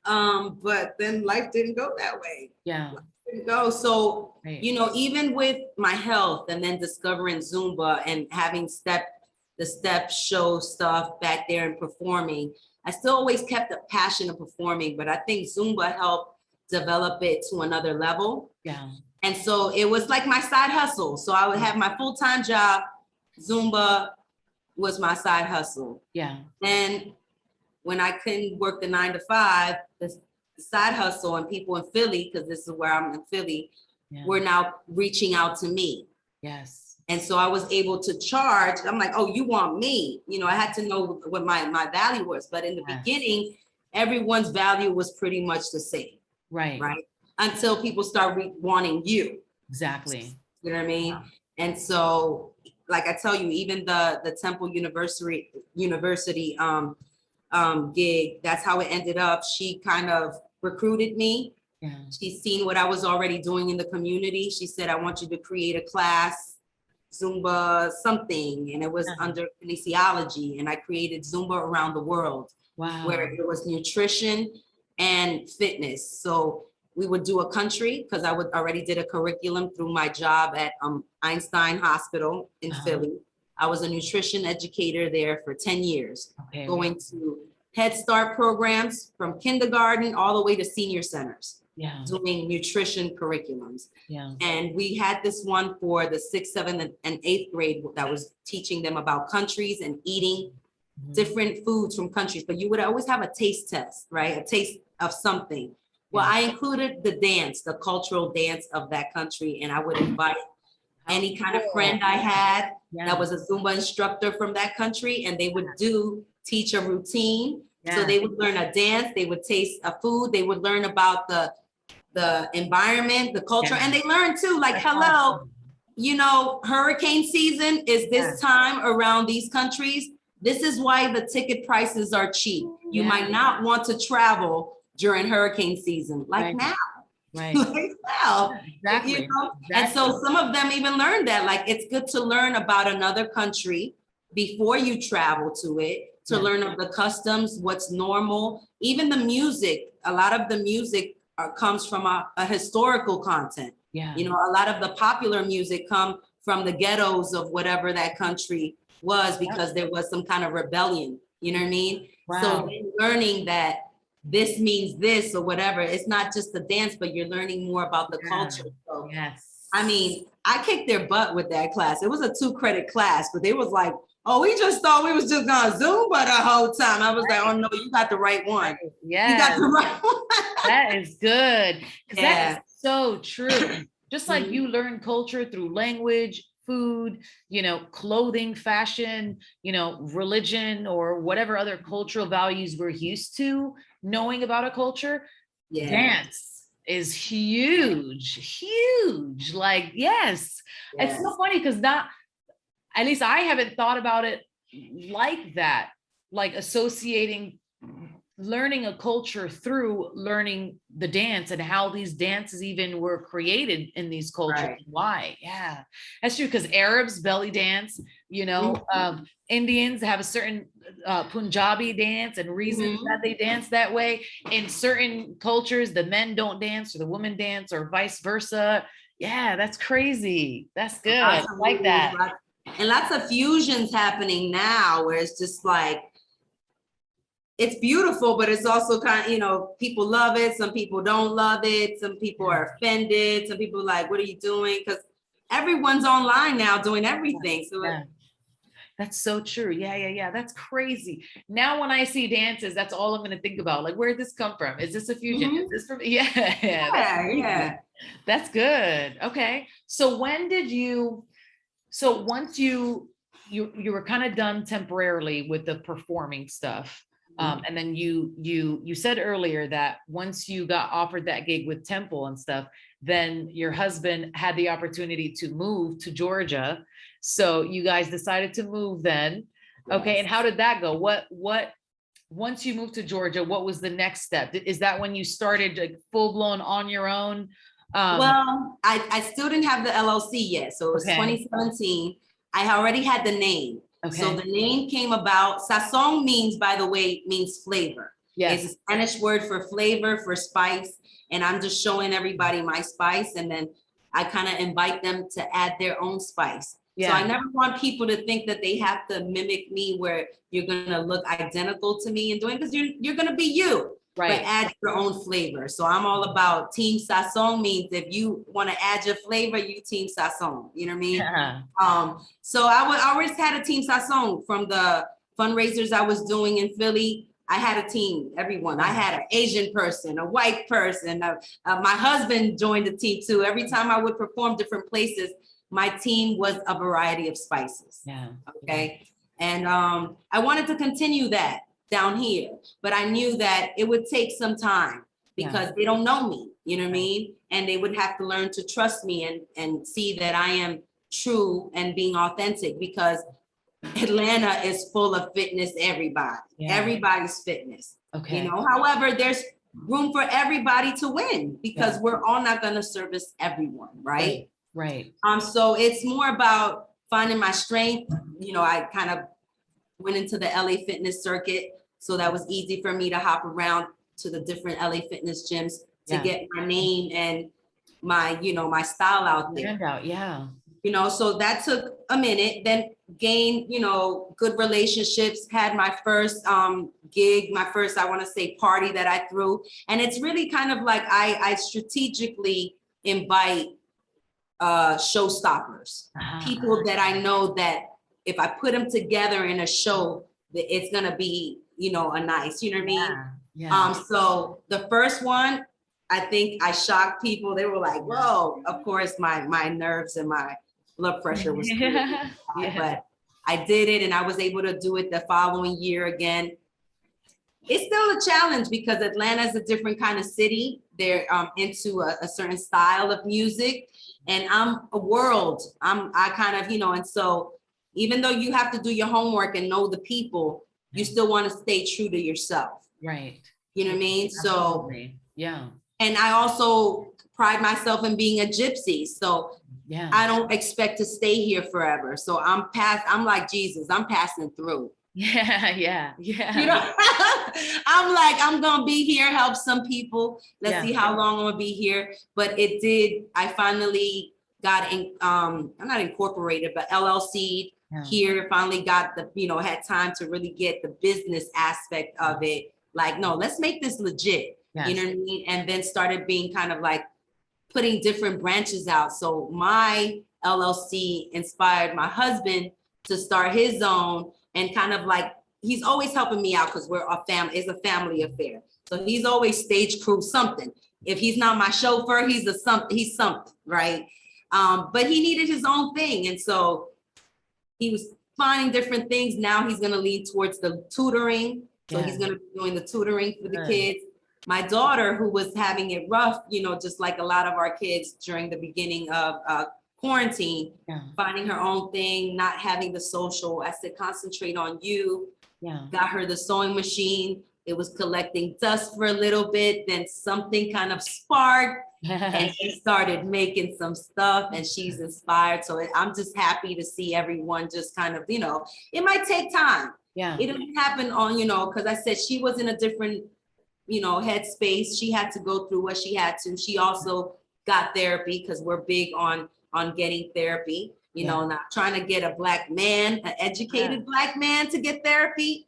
S2: But then life didn't go that way.
S1: Yeah.
S2: Life didn't go. So, you know, even with my health and then discovering Zumba and having the step show stuff back there and performing, I still always kept a passion of performing, but I think Zumba helped develop it to another level.
S1: Yeah.
S2: And so it was like my side hustle. So I would have my full-time job. Zumba was my side hustle.
S1: Yeah.
S2: And when I couldn't work the 9 to 5, the side hustle and people in Philly, because this is where I'm in Philly, were now reaching out to me.
S1: Yes.
S2: And so I was able to charge. I'm like, oh, you want me? You know, I had to know what my value was. But in the beginning, everyone's value was pretty much the same.
S1: Right.
S2: Right. Until people start wanting you.
S1: Exactly.
S2: You know what I mean? Yeah. And so, like I tell you, even the Temple University gig, that's how it ended up. She kind of recruited me. Yeah. She's seen what I was already doing in the community. She said, I want you to create a class, Zumba something. And it was under kinesiology. And I created Zumba around the world. Wow. Where it was nutrition and fitness. So we would do a country, because I already did a curriculum through my job at Einstein Hospital in Philly. I was a nutrition educator there for 10 years, going to Head Start programs from kindergarten all the way to senior centers, doing nutrition curriculums. Yeah. And we had this one for the 6th, 7th, and 8th grade that was teaching them about countries and eating different foods from countries. But you would always have a taste test, right? A taste of something. Well, I included the dance, the cultural dance of that country, and I would invite any kind of friend I had that was a Zumba instructor from that country, and they would teach a routine. So they would learn a dance, they would taste a food, they would learn about the environment, the culture, and they learn too, like, hello, you know, hurricane season is this time around these countries. This is why the ticket prices are cheap. You might not want to travel during hurricane season, like now. Right. Like now. Exactly. You know? Exactly. And so some of them even learned that, like, it's good to learn about another country before you travel to it, to learn of the customs, what's normal, even the music. A lot of the music comes from a historical content. Yeah. You know, a lot of the popular music come from the ghettos of whatever that country was, because there was some kind of rebellion. You know what I mean? Wow. So learning that this means this or whatever. It's not just the dance, but you're learning more about the culture. So, I mean, I kicked their butt with that class. It was a 2-credit class, but they was like, oh, we just thought we was just gonna Zumba the whole time. I was like, oh no, you got the right one. Yeah, you got the right one.
S1: That is good. That is so true. Just like you learn culture through language, food, you know, clothing, fashion, you know, religion, or whatever other cultural values we're used to knowing about a culture. Dance is huge. Like, it's so funny, because at least I haven't thought about it like that, like associating learning a culture through learning the dance and how these dances even were created in these cultures. Right. Why? Yeah, that's true. Because Arabs belly dance, you know, Indians have a certain Punjabi dance and reasons that they dance that way. In certain cultures, the men don't dance or the women dance, or vice versa. Yeah, that's crazy. That's good. I like that.
S2: And lots of fusions happening now, where it's just like, it's beautiful, but it's also kind of, you know, people love it. Some people don't love it. Some people are offended. Some people are like, what are you doing? Because everyone's online now doing everything. So
S1: that's so true. Yeah. That's crazy. Now, when I see dances, that's all I'm going to think about. Like, where did this come from? Is this a fusion? Is this from? Yeah. That's good. Okay. So once you were kind of done temporarily with the performing stuff. And then you said earlier that once you got offered that gig with Temple and stuff, then your husband had the opportunity to move to Georgia. So you guys decided to move then. Okay. And how did that go? Once you moved to Georgia, what was the next step? Is that when you started like full blown on your own?
S2: Well, I still didn't have the LLC yet. So it was 2017. I already had the name.
S1: Okay.
S2: So the name came about. Sazon means, by the way, means flavor.
S1: Yes.
S2: It's a Spanish word for flavor, for spice. And I'm just showing everybody my spice. And then I kind of invite them to add their own spice.
S1: Yeah.
S2: So I never want people to think that they have to mimic me, where you're going to look identical to me and doing, because you're going to be you.
S1: Right.
S2: But add your own flavor. So I'm all about Team Sazon. Means if you want to add your flavor, you Team Sazon. You know what I mean?
S1: Yeah.
S2: So I always had a Team Sazon from the fundraisers I was doing in Philly. I had a team, everyone. I had an Asian person, a white person. My husband joined the team too. Every time I would perform different places, my team was a variety of spices.
S1: Yeah.
S2: Okay. And I wanted to continue that down here, but I knew that it would take some time because they don't know me, you know what I mean? And they would have to learn to trust me and see that I am true and being authentic, because Atlanta is full of fitness, everybody.
S1: Yeah.
S2: Everybody's fitness.
S1: Okay.
S2: You know, however, there's room for everybody to win, because we're all not going to service everyone, right?
S1: Right.
S2: So it's more about finding my strength. You know, I kind of went into the LA fitness circuit, so that was easy for me to hop around to the different LA fitness gyms to get my name and my, you know, my style out there.
S1: Yeah.
S2: You know, so that took a minute, then gained, you know, good relationships, had my first gig, my first, I want to say, party that I threw. And it's really kind of like I strategically invite showstoppers, people that I know that if I put them together in a show, that it's gonna be, you know, a nice, you know what I mean?
S1: Yeah.
S2: So the first one, I think I shocked people. They were like, whoa. Of course, my nerves and my blood pressure was but I did it, and I was able to do it the following year again. It's still a challenge because Atlanta is a different kind of city. They're into a certain style of music, and I'm a world. I kind of, you know, and so even though you have to do your homework and know the people, you still want to stay true to yourself.
S1: Right.
S2: You know what I mean?
S1: Absolutely.
S2: So
S1: yeah.
S2: And I also pride myself in being a gypsy. So
S1: Yeah.
S2: I don't expect to stay here forever. So I'm like Jesus, I'm passing through.
S1: Yeah.
S2: You know, I'm like, I'm gonna be here, help some people. Let's see how long I'm gonna be here. But I finally got I'm not incorporated, but LLC here, finally got had time to really get the business aspect of it. Like, no, let's make this legit. You know what I mean? And then started being kind of like putting different branches out. So my LLC inspired my husband to start his own, and kind of like, he's always helping me out because we're a family, it's a family affair. So he's always stage crew something. If he's not my chauffeur, he's something, right? But he needed his own thing. And so he was finding different things. Now he's going to lean towards the tutoring. So he's going to be doing the tutoring for the kids. My daughter, who was having it rough, just like a lot of our kids during the beginning of quarantine, finding her own thing, not having the social. I said, concentrate on you. Got her the sewing machine. It was collecting dust for a little bit. Then something kind of sparked and she started making some stuff, and she's inspired. So I'm just happy to see everyone just kind of, it might take time. It didn't happen on, because I said she was in a different, headspace. She had to go through what she had to. She also got therapy because we're big on getting therapy, not trying to get a Black man, an educated Black man to get therapy.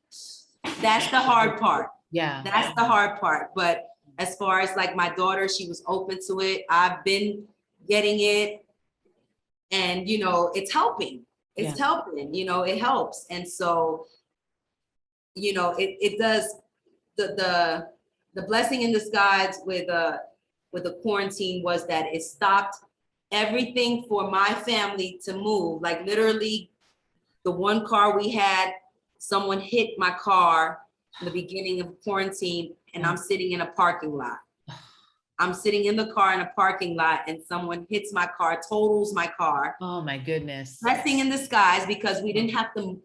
S2: That's the hard part. That's the hard part. But as far as like my daughter, she was open to it. I've been getting it, and, it's helping. It's helping, it helps. And so, it does. The blessing in disguise with the quarantine was that it stopped everything for my family to move. Like literally the one car we had, someone hit my car in the beginning of quarantine, and I'm sitting in a parking lot. I'm sitting in the car in a parking lot, and someone hits my car, totals my car.
S1: Oh my goodness.
S2: Blessing in disguise, because we didn't have to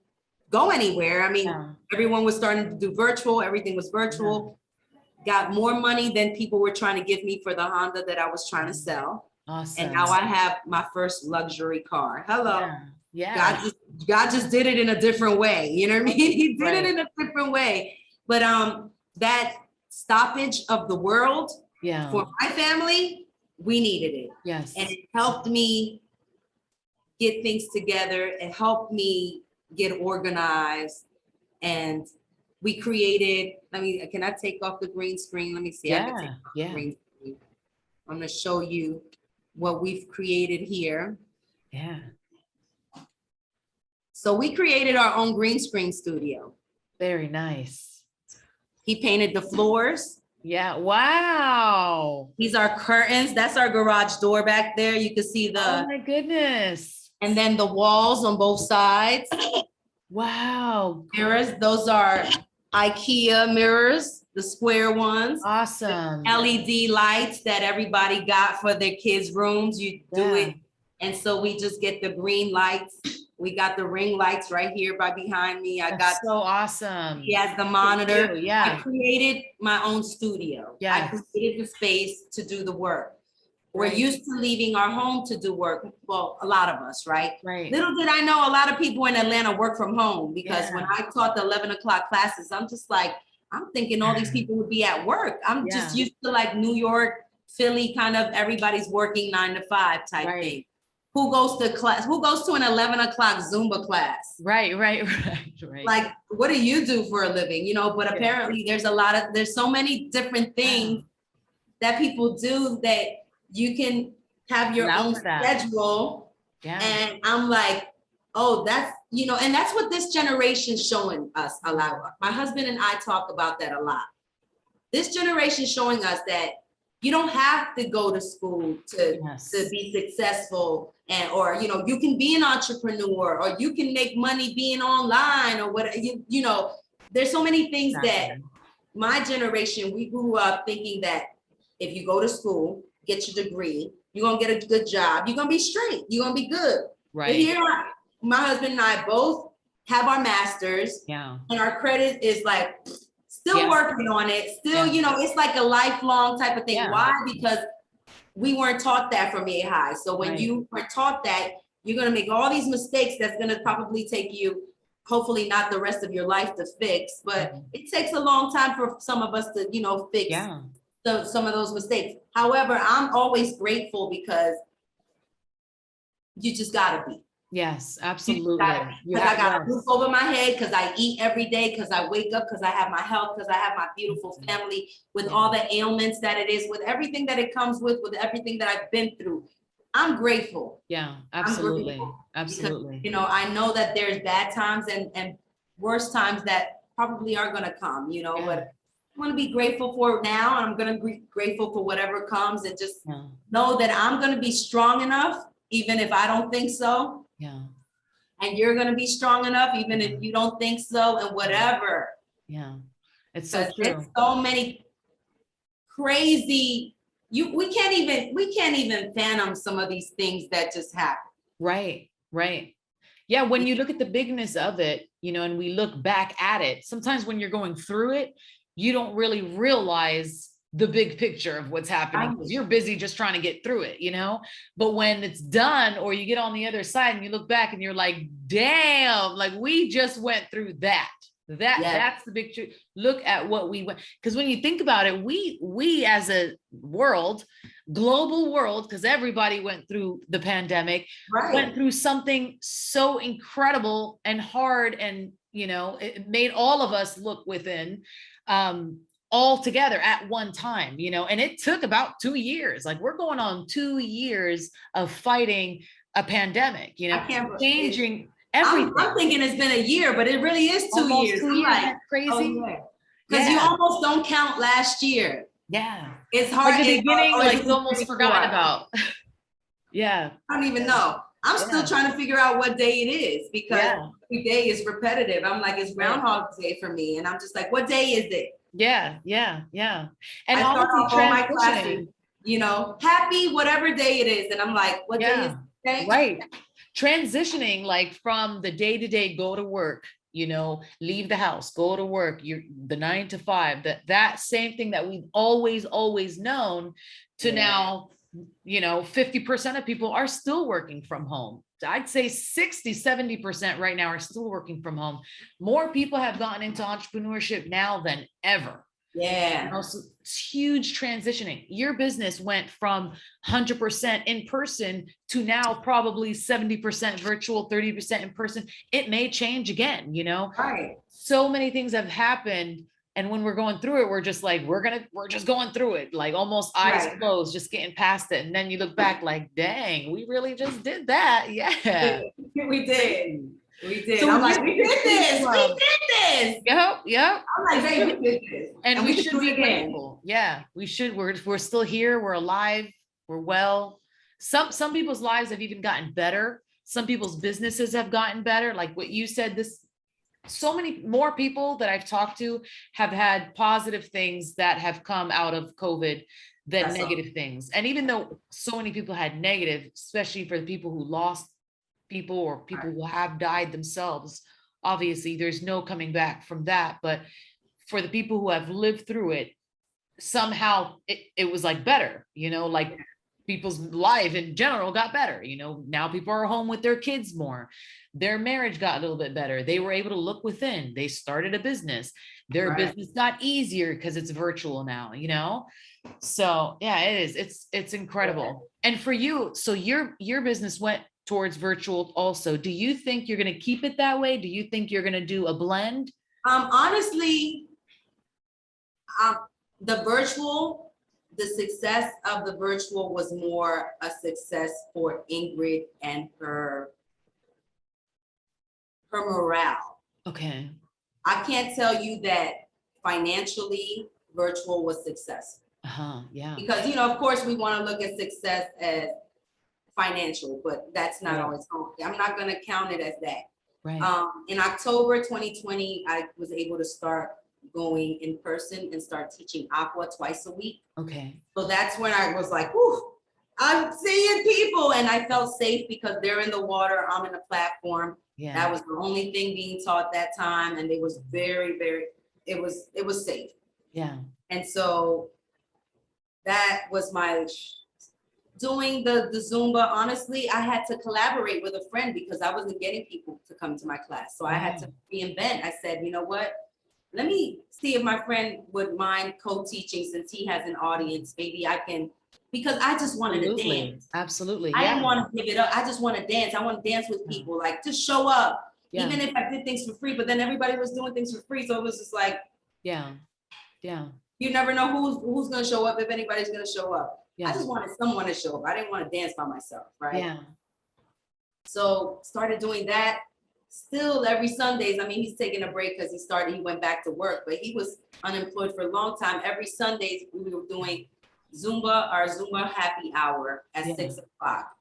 S2: go anywhere. I mean, everyone was starting to do virtual. Everything was virtual. Got more money than people were trying to give me for the Honda that I was trying to sell.
S1: Awesome.
S2: And now I have my first luxury car. Hello.
S1: Yeah.
S2: God just did it in a different way. You know what I mean? He did it in a different way. But that stoppage of the world for my family, we needed it.
S1: Yes.
S2: And it helped me get things together. It helped me get organized. And we created, can I take off the green screen? Let me see. I can take off the green screen. I'm going to show you what we've created here.
S1: Yeah.
S2: So we created our own green screen studio.
S1: Very nice.
S2: He painted the floors.
S1: Yeah. Wow.
S2: These are curtains. That's our garage door back there. You can see the,
S1: oh my goodness.
S2: And then the walls on both sides.
S1: Wow.
S2: Mirrors. Those are IKEA mirrors, the square ones.
S1: Awesome.
S2: The LED lights that everybody got for their kids' rooms. You do it. And so we just get the green lights. We got the ring lights right here by behind me.
S1: That's so awesome.
S2: He has the monitor.
S1: Yeah.
S2: I created my own studio.
S1: Yeah.
S2: I created the space to do the work. We're used to leaving our home to do work. Well, a lot of us, right?
S1: Right.
S2: Little did I know a lot of people in Atlanta work from home, because when I taught the 11 o'clock classes, I'm just like, I'm thinking all these people would be at work. I'm just used to like New York, Philly, kind of everybody's working 9 to 5 type thing. Who goes to class? Who goes to an 11 o'clock Zumba class?
S1: Right.
S2: Like, what do you do for a living? You know, but apparently there's so many different things that people do that you can have your own schedule. And I'm like, oh, that's, you know, and that's what this generation's showing us a lot. My husband and I talk about that a lot. This generation showing us that you don't have to go to school to be successful, or, you know, you can be an entrepreneur, or you can make money being online, or whatever. You know, there's so many things that my generation, we grew up thinking that if you go to school, get your degree, you're gonna get a good job, you're gonna be straight, you're gonna be good. Right. But here, my husband and I both have our masters, and our credit is like still working on it. Still, you know, it's like a lifelong type of thing. Why? Because we weren't taught that from A high. So when you weren't taught that, you're gonna make all these mistakes that's gonna probably take you, hopefully not the rest of your life to fix, but it takes a long time for some of us to, you know, fix some of those mistakes. However, I'm always grateful because you just gotta be.
S1: Yes, absolutely.
S2: Because I got a roof over my head, because I eat every day, because I wake up, because I have my health, because I have my beautiful family, with all the ailments that it is, with everything that it comes with everything that I've been through. I'm grateful.
S1: Yeah, absolutely. Absolutely.
S2: Because, you know, I know that there's bad times and worse times that probably are gonna come, you know, but I want to be grateful for it now, and I'm going to be grateful for whatever comes, and just know that I'm going to be strong enough, even if I don't think so. And you're going to be strong enough, even if you don't think so, and whatever.
S1: It's so true.
S2: There's so many crazy, we can't even fathom some of these things that just happen.
S1: Right. Yeah, when you look at the bigness of it, you know, and we look back at it, sometimes when you're going through it, you don't really realize the big picture of what's happening. You're busy just trying to get through it, you know? But when it's done, or you get on the other side and you look back and you're like, damn, like we just went through that. That's the big truth. Look at what we went. Because when you think about it, we as a world, global world, because everybody went through the pandemic, went through something so incredible and hard, and, you know, it made all of us look within, all together at one time, you know, and it took about 2 years. Like, we're going on 2 years of fighting a pandemic, you know, changing everything.
S2: I'm thinking it's been a year, but it really is 2 years.
S1: 2 years. Like, crazy.
S2: Because you almost don't count last year. It's hard.
S1: Like the beginning, like it's almost forgotten about.
S2: I don't even know. I'm still trying to figure out what day it is, because every day is repetitive. I'm like, it's Groundhog Day for me. And I'm just like, what day is it?
S1: And
S2: I start off all my classes, you know, happy whatever day it is. And I'm like, what day is today?
S1: Right. Transitioning, like, from the day-to-day, go to work, you know, leave the house, go to work, you're the 9 to 5, that same thing that we've always known, to now, you know, 50% of people are still working from home, I'd say 60-70% right now are still working from home. More people have gotten into entrepreneurship now than ever.
S2: Yeah.
S1: So it's huge transitioning. Your business went from 100% in person to now probably 70% virtual, 30% in person. It may change again,
S2: Right.
S1: So many things have happened. And when we're going through it, we're just like, we're just going through it, like almost eyes closed, just getting past it. And then you look back like, dang, we really just did that. Yeah.
S2: We did. We did.
S1: So
S2: I'm like, we did this. We did this.
S1: Yep.
S2: I'm like, hey, we did this.
S1: And we should
S2: do
S1: be
S2: it again.
S1: grateful. Yeah, we should. We're still here. We're alive. We're well. Some people's lives have even gotten better. Some people's businesses have gotten better. Like what you said, so many more people that I've talked to have had positive things that have come out of COVID than negative things. And even though so many people had negative, especially for the people who lost people or people who have died themselves, obviously there's no coming back from that. But for the people who have lived through it, somehow it was like better, like people's life in general got better. Now people are home with their kids more. Their marriage got a little bit better. They were able to look within. They started a business. Their business got easier because it's virtual now, So yeah, it is. It's incredible. And for you, so your business went towards virtual also. Do you think you're going to keep it that way? Do you think you're going to do a blend?
S2: Honestly, the success of the virtual was more a success for Ingrid and her morale.
S1: Okay.
S2: I can't tell you that financially virtual was successful.
S1: Yeah.
S2: Because, of course we want to look at success as financial, but that's not always healthy. I'm not going to count it as that.
S1: Right.
S2: In October 2020, I was able to start going in person and start teaching aqua twice a week.
S1: Okay.
S2: So that's when I was like, whew, I'm seeing people, and I felt safe because they're in the water, I'm in the platform. Yeah. That was the only thing being taught that time, and it was very, very, it was safe.
S1: Yeah.
S2: And so that was my doing the Zumba. Honestly, I had to collaborate with a friend because I wasn't getting people to come to my class. So I had to reinvent. I said, you know what? Let me see if my friend would mind co-teaching since he has an audience. Maybe I can, because I just wanted to dance.
S1: Absolutely.
S2: I didn't want to give it up. I just want to dance. I want to dance with people, like just show up. Yeah. Even if I did things for free, but then everybody was doing things for free. So it was just like, yeah. You never know who's going to show up, if anybody's going to show up. Yes. I just wanted someone to show up. I didn't want to dance by myself, right? Yeah. So started doing that. Still every Sundays, I mean, he's taking a break because he went back to work, but he was unemployed for a long time. Every Sundays we were doing our Zumba happy hour at 6 o'clock.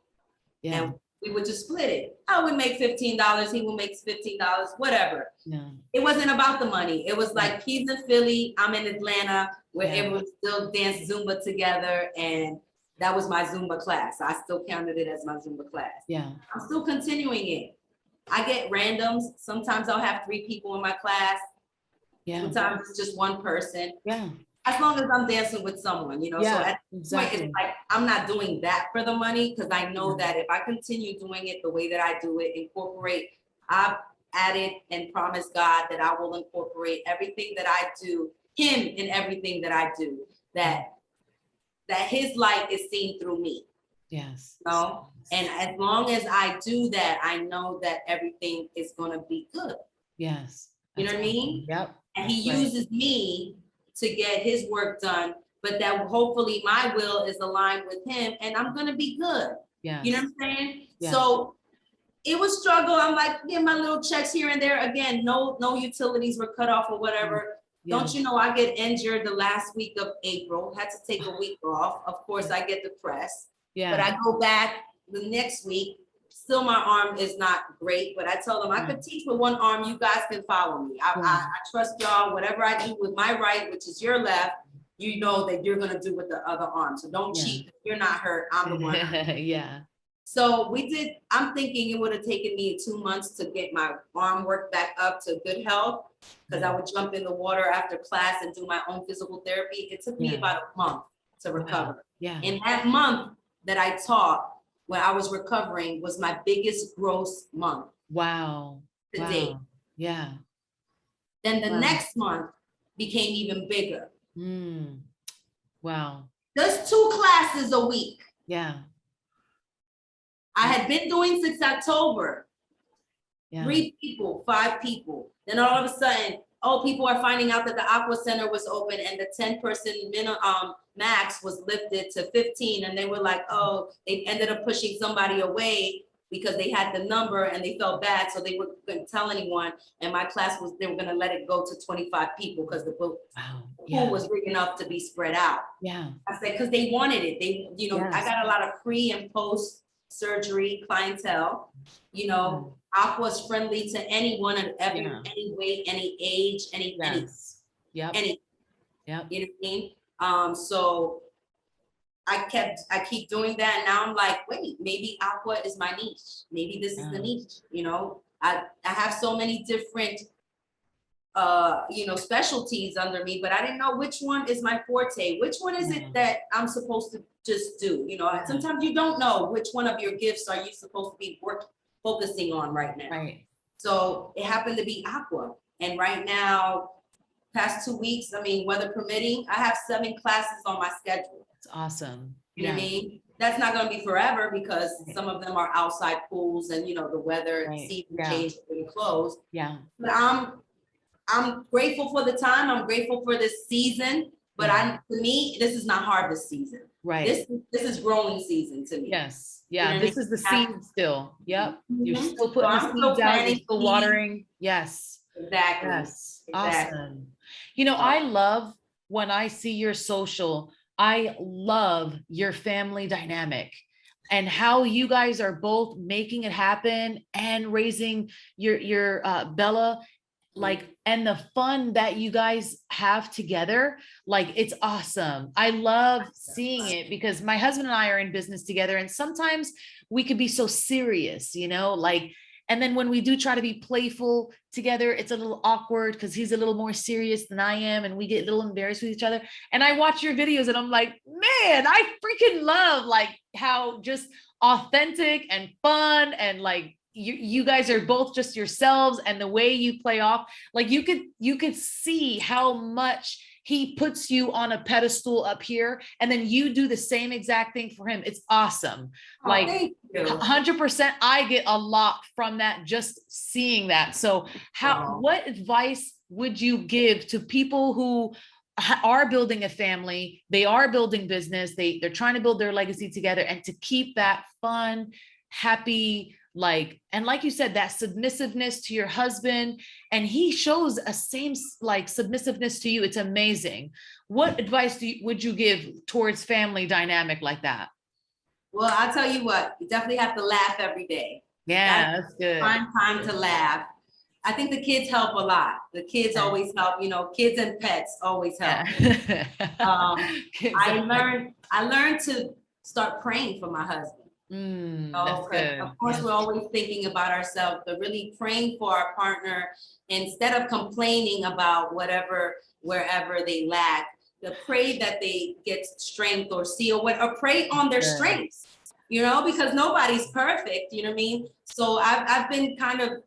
S2: Yeah. And we would just split it. I would make $15, he would make $15, whatever. Yeah. It wasn't about the money. It was like he's in Philly, I'm in Atlanta, where everyone still dance Zumba together, and that was my Zumba class. I still counted it as my Zumba class. Yeah. I'm still continuing it. I get randoms. Sometimes I'll have 3 people in my class. Yeah. Sometimes it's just one person. Yeah. As long as I'm dancing with someone, So at this point, it's like I'm not doing that for the money, because I know that if I continue doing it the way that I do it, I've added and promised God that I will incorporate everything that I do, him in everything that I do, that his light is seen through me. Yes. And as long as I do that, I know that everything is going to be good. Yes. You know what I mean? Yep. And he uses me to get his work done, but that hopefully my will is aligned with him and I'm going to be good. Yeah. You know what I'm saying? Yeah. So it was struggle. I'm like, get my little checks here and there. Again, no utilities were cut off or whatever. Yeah. Don't you know, I get injured the last week of April, had to take a week off. Of course, I get depressed. Yeah. But I go back the next week, still my arm is not great, but I tell them I could teach with one arm, you guys can follow me. I trust y'all, whatever I do with my right, which is your left, you know that you're gonna do with the other arm. So don't cheat, you're not hurt, I'm the one. Yeah. So I'm thinking it would have taken me 2 months to get my arm work back up to good health, because I would jump in the water after class and do my own physical therapy. It took me about a month to recover. Yeah. In that month that I taught, when I was recovering was my biggest gross month.
S1: Wow.
S2: To
S1: Wow.
S2: date.
S1: Yeah.
S2: Then the
S1: Wow.
S2: next month became even bigger.
S1: Wow.
S2: Just 2 classes a week.
S1: Yeah.
S2: I had been doing since October.
S1: Yeah.
S2: 3 people, 5 people. Then all of a sudden, oh, people are finding out that the Aqua Center was open and the 10-person max was lifted to 15. And they were like, oh, they ended up pushing somebody away because they had the number and they felt bad. So they couldn't tell anyone. And my class was, they were going to let it go to 25 people because the pool was big enough to be spread out.
S1: Yeah.
S2: I said, because they wanted it. They, you know,
S1: Yes.
S2: I got a lot of pre and post surgery clientele. You know, Aqua's friendly to anyone of every any weight, any age, any you know what I mean? So I keep doing that, and now I'm like, wait, maybe Aqua is my niche. Maybe this is the niche. You know, I have so many different you know, specialties under me, but I didn't know which one is my forte. Which one is it that I'm supposed to just do? You know, sometimes you don't know which one of your gifts are you supposed to be focusing on right now. Right. So it happened to be Aqua. And right now, past 2 weeks, I mean, weather permitting, I have 7 classes on my schedule.
S1: That's awesome.
S2: You know what I mean? That's not going to be forever because some of them are outside pools and, you know, the weather season change and closed. Yeah. But I'm grateful for the time. I'm grateful for this season. But to me, this is not harvest season. Right. This is growing season to me.
S1: Yes. Yeah. You know, this is the seed still. Yep. You're still putting the seeds out, you're still watering. Yes.
S2: Exactly.
S1: Yes. Exactly. Awesome. You know, I love when I see your social, I love your family dynamic and how you guys are both making it happen and raising your Bella, like, and the fun that you guys have together. Like, it's awesome. I love seeing it because my husband and I are in business together, and sometimes we could be so serious, you know, like, and then when we do try to be playful together, it's a little awkward because he's a little more serious than I am, and we get a little embarrassed with each other. And I watch your videos and I'm like, man, I freaking love like how just authentic and fun, and like you guys are both just yourselves, and the way you play off, like you could see how much he puts you on a pedestal up here, and then you do the same exact thing for him. It's awesome. Oh, like 100%, I get a lot from that, just seeing that. So what advice would you give to people who are building a family, they are building business, they're trying to build their legacy together, and to keep that fun, happy, like, and like you said, that submissiveness to your husband, and he shows a same like submissiveness to you. It's amazing. What advice would you give towards family dynamic like that?
S2: Well, I'll tell you what, you definitely have to laugh every day.
S1: Yeah, that's good.
S2: Find time to laugh. I think the kids help a lot. The kids always help, you know, kids and pets always help. I learned to start praying for my husband. That's good. Of course, we're always thinking about ourselves, but really praying for our partner instead of complaining about wherever they lack. To pray that they get strength or see or pray on their strengths, you know, because nobody's perfect, you know what I mean? So I've been kind of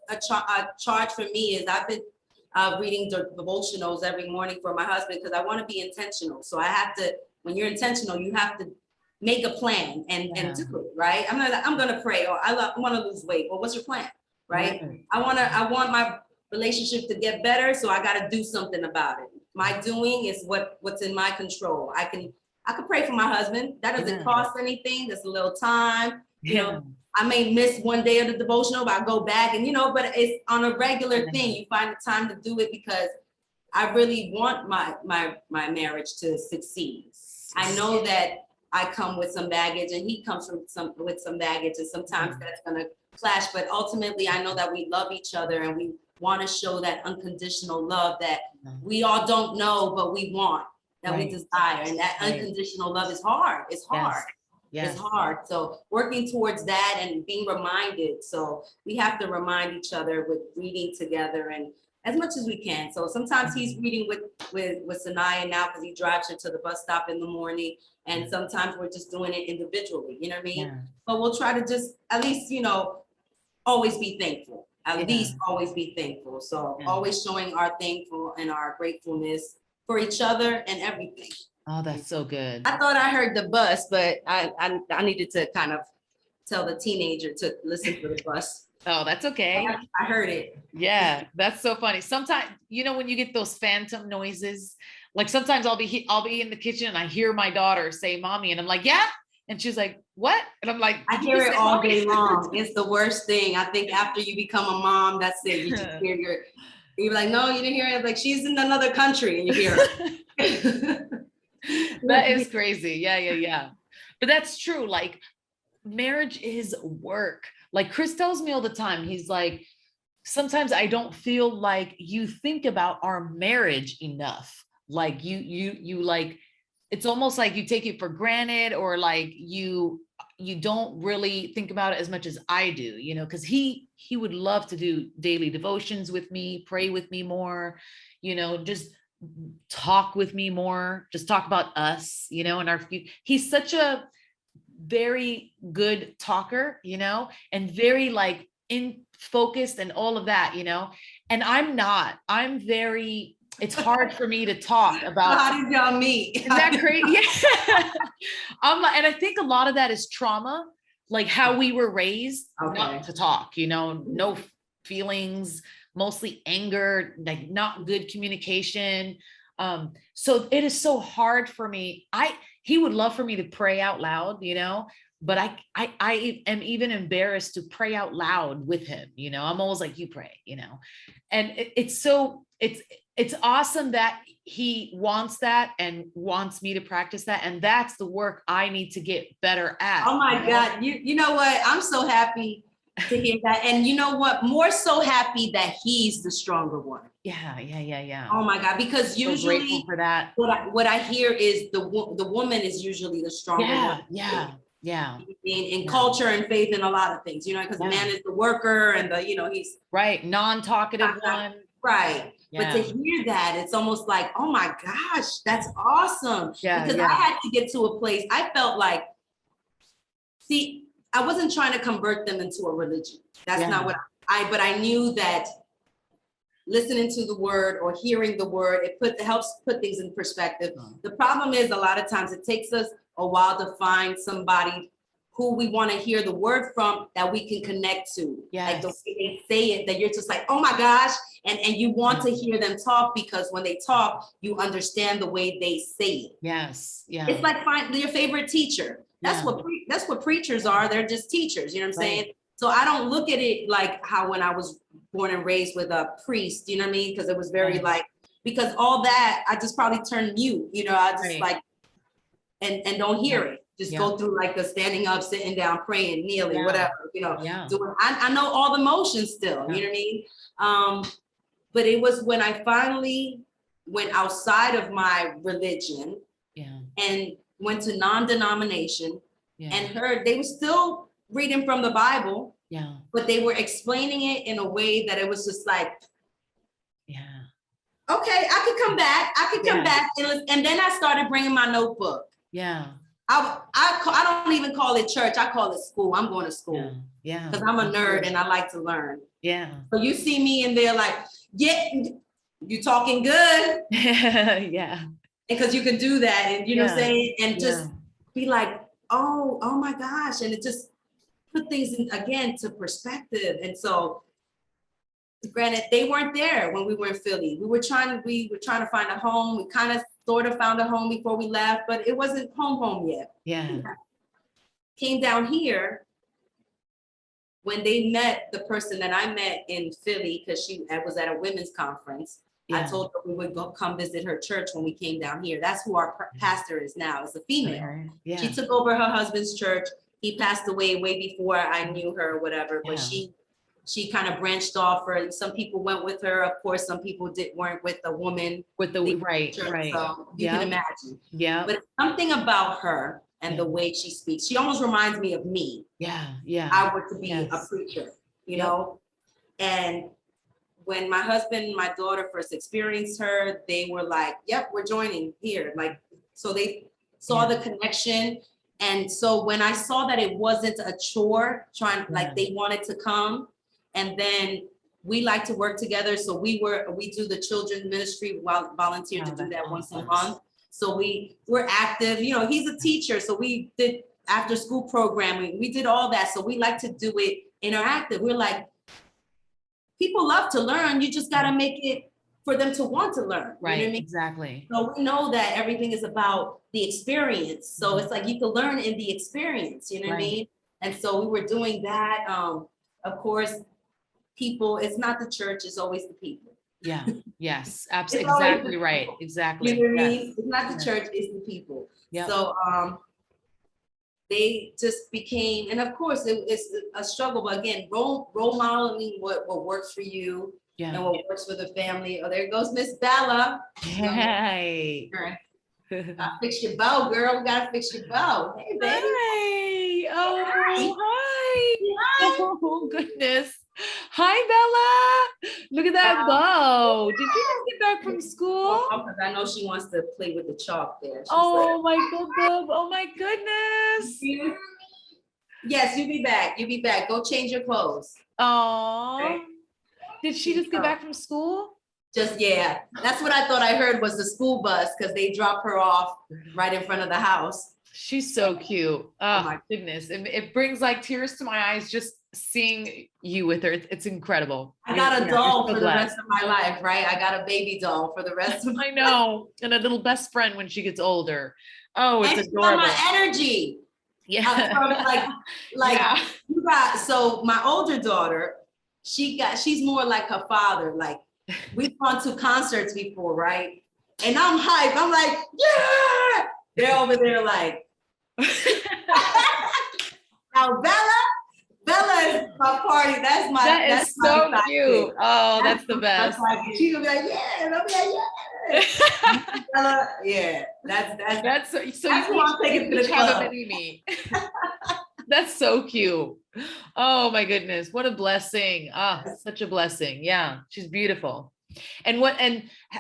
S2: a charge for me is I've been reading devotionals every morning for my husband because I want to be intentional. So I have to, when you're intentional, you have to make a plan and do it, right? I'm gonna pray, or I want to lose weight. Well, what's your plan, right? I want my relationship to get better, so I got to do something about it. My doing is what's in my control. I could pray for my husband. That doesn't cost anything. There's a little time, you know. I may miss one day of the devotional, but I go back and, you know, but it's on a regular thing. You find the time to do it because I really want my marriage to succeed. I know that I come with some baggage and he comes with some baggage, and sometimes that's gonna clash, but ultimately I know that we love each other and we want to show that unconditional love that we all don't know, but we want, that we desire. And that unconditional love is hard. It's hard. It's hard. So working towards that and being reminded. So we have to remind each other with reading together and as much as we can. So sometimes he's reading with Sanaya now because he drives her to the bus stop in the morning. And sometimes we're just doing it individually, you know what I mean?
S1: Yeah.
S2: But we'll try to just at least, you know, always be thankful. At least always be thankful. So always showing our thankful and our gratefulness for each other and everything.
S1: Oh, that's so good.
S2: I thought I heard the bus, but I needed to kind of tell the teenager to listen for the bus.
S1: Oh, that's okay.
S2: I heard it.
S1: Yeah, that's so funny. Sometimes, you know, when you get those phantom noises, like sometimes I'll be in the kitchen and I hear my daughter say "mommy," and I'm like, "Yeah," and she's like, "What?" And I'm like,
S2: I hear it all day long. It's the worst thing. I think after you become a mom, that's it. You just hear you're like, "No, you didn't hear it." Like, she's in another country, and you hear it.
S1: That is crazy. Yeah. But that's true. Like, marriage is work. Like Chris tells me all the time, he's like, sometimes I don't feel like you think about our marriage enough. Like you like, it's almost like you take it for granted, or like you don't really think about it as much as I do, you know, because he would love to do daily devotions with me, pray with me more, you know, just talk with me more, just talk about us, you know, and our future. He's such a very good talker, you know, and very like in focused and all of that, you know, and I'm very, it's hard for me to talk about.
S2: How did y'all meet?
S1: Isn't that crazy? Yeah. I'm like, and I think a lot of that is trauma, like how we were raised not to talk, you know, no feelings, mostly anger, like not good communication. So it is so hard for me. He would love for me to pray out loud, you know, but I am even embarrassed to pray out loud with him. You know, I'm always like, you pray, you know, and it's awesome that he wants that and wants me to practice that. And that's the work I need to get better at.
S2: Oh my God. You know what? I'm so happy to hear that. And you know what? More so happy that he's the stronger one.
S1: Yeah.
S2: Oh my God. Because usually
S1: so for that.
S2: What I hear is the woman is usually the stronger one.
S1: Yeah.
S2: In culture and faith and a lot of things, you know, because the man is the worker and the, you know, he's
S1: right. Non-talkative one.
S2: Right. Yeah. But to hear that, it's almost like, oh my gosh, that's awesome. Because I had to get to a place, I felt like, see, I wasn't trying to convert them into a religion. That's not what but I knew that listening to the word or hearing the word, it helps put things in perspective. The problem is a lot of times it takes us a while to find somebody who we want to hear the word from that we can connect to. Like the way they say it, that you're just like, oh my gosh. And you want to hear them talk because when they talk, you understand the way they say it.
S1: Yes. Yeah.
S2: It's like find your favorite teacher. That's what preachers are. They're just teachers. You know what I'm saying? So I don't look at it like how when I was born and raised with a priest, you know what I mean? Because it was very like, because all that, I just probably turned mute, you know, I just like, and don't hear it. Just go through like the standing up, sitting down, praying, kneeling, whatever, you know. Doing, I know all the motions still, you know what I mean? But it was when I finally went outside of my religion and went to non-denomination and heard they were still reading from the Bible, but they were explaining it in a way that it was just like, okay, I could come back. I could come back. And then I started bringing my notebook. I don't even call it church. I call it school. I'm going to school. Because I'm a nerd and I like to learn. So you see me in there like, you talking good. Because you can do that. And you know what I'm saying? And just be like, oh my gosh. And it just put things in, again, to perspective. And so granted, they weren't there when we were in Philly. We were trying to find a home. We kind of sort of found a home before we left, but it wasn't home yet. Came down here when they met the person that I met in Philly, because I was at a women's conference. I told her we would come visit her church when we came down here. That's who our pastor is now. It's a female. She took over her husband's church. He passed away way before I knew her or whatever, but she kind of branched off. Or some people went with her. Of course, some people weren't with the woman. With the right. So you can imagine. But something about her and the way she speaks, she almost reminds me of me. I were to be a preacher, you know, and when my husband and my daughter first experienced her, they were like, yep, we're joining here. Like, so they saw the connection. And so when I saw that it wasn't a chore, like they wanted to come, and then we like to work together. So we do the children's ministry, volunteer to do that once a month. So we're active, you know, he's a teacher. So we did after school programming, we did all that. So we like to do it interactive. We're like, people love to learn. You just got to make it for them to want to learn.
S1: Right.
S2: You know what I mean?
S1: Exactly.
S2: So we know that everything is about the experience. So it's like you can learn in the experience, you know what I mean? And so we were doing that. Of course, people, it's not the church, it's always the people.
S1: Yeah. Yes. Absolutely. Exactly right. Exactly.
S2: You know what I mean? It's not the church, it's the people.
S1: Yeah.
S2: So they just became, and of course it's a struggle, but again, role modeling what works for you and what works for the family. Oh, there goes Miss Bella.
S1: Hey.
S2: Gotta fix your bow, girl. We gotta fix your bow. Hey, baby.
S1: Hi. Oh, hi.
S2: Hi.
S1: Oh, goodness. Hi, Bella. Look at that bow. Did you just get back from school?
S2: Because I know she wants to play with the chalk there. She's
S1: Oh, my goodness. Oh, my goodness.
S2: Yes, you be back. You be back. Go change your clothes.
S1: Oh.
S2: Okay.
S1: Did she just get back from school?
S2: Just, yeah. That's what I thought I heard was the school bus, because they drop her off right in front of the house.
S1: She's so cute. Oh, my goodness. It brings like tears to my eyes just seeing you with her. It's incredible.
S2: I got a doll for the rest of my life, right? I got a baby doll for the rest of my life.
S1: I know. And a little best friend when she gets older. Oh, it's adorable.
S2: My energy.
S1: Yeah.
S2: You got, so my older daughter, she's more like her father. Like, we've gone to concerts before, right? And I'm hyped. I'm like, yeah. They're over there like, now Bella is my party. That's
S1: so
S2: my
S1: cute. Oh, that's the best.
S2: She's gonna be like, yeah, and I'll be like, yeah. Bella, yeah, that's
S1: so
S2: you want to take it to the club.
S1: That's so cute. Oh my goodness, what a blessing. Such a blessing. Yeah, she's beautiful. And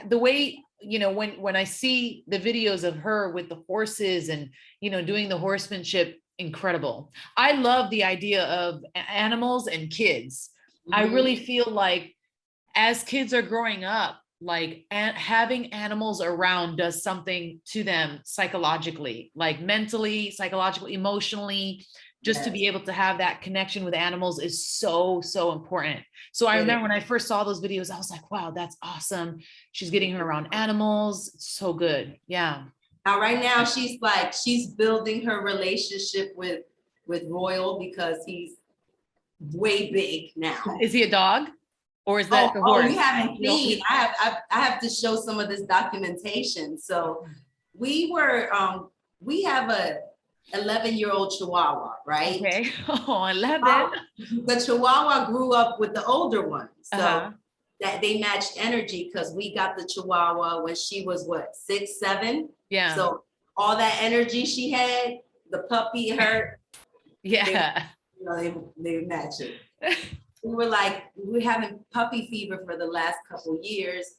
S1: the way, you know, when I see the videos of her with the horses and, you know, doing the horsemanship, incredible. I love the idea of animals and kids. I really feel like as kids are growing up, like having animals around does something to them psychologically, like mentally, psychologically, emotionally. Just to be able to have that connection with animals is so, so important. So I remember when I first saw those videos, I was like, wow, that's awesome. She's getting her around animals. It's so good. Yeah.
S2: Now, right now, she's building her relationship with Royal, because he's way big now.
S1: Is he a dog? Or is that the horse?
S2: Oh, you haven't seen. I have to show some of this documentation. So we have a 11-year-old Chihuahua, right?
S1: Okay. Oh, I love it.
S2: The Chihuahua grew up with the older one. So that they matched energy, because we got the Chihuahua when she was 6, 7.
S1: Yeah.
S2: So all that energy she had, the puppy, her.
S1: Yeah.
S2: They match it. We were having puppy fever for the last couple years,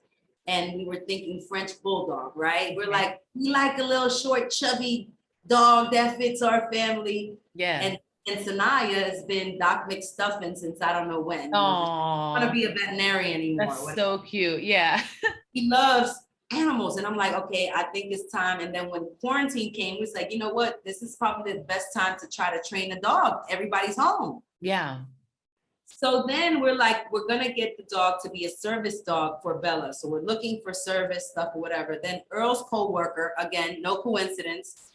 S2: and we were thinking French Bulldog, right? We're like, we like a little short, chubby dog that fits our family.
S1: Yeah.
S2: And Sanaya has been Doc McStuffin since I don't know when.
S1: Oh,
S2: I don't want to be a veterinarian anymore.
S1: That's so cute. Yeah.
S2: He loves animals, and I'm like, okay, I think it's time. And then when quarantine came, we was like, you know what? This is probably the best time to try to train a dog. Everybody's home.
S1: Yeah.
S2: So then we're like, we're gonna get the dog to be a service dog for Bella. So we're looking for service stuff or whatever. Then Earl's co-worker, again, no coincidence,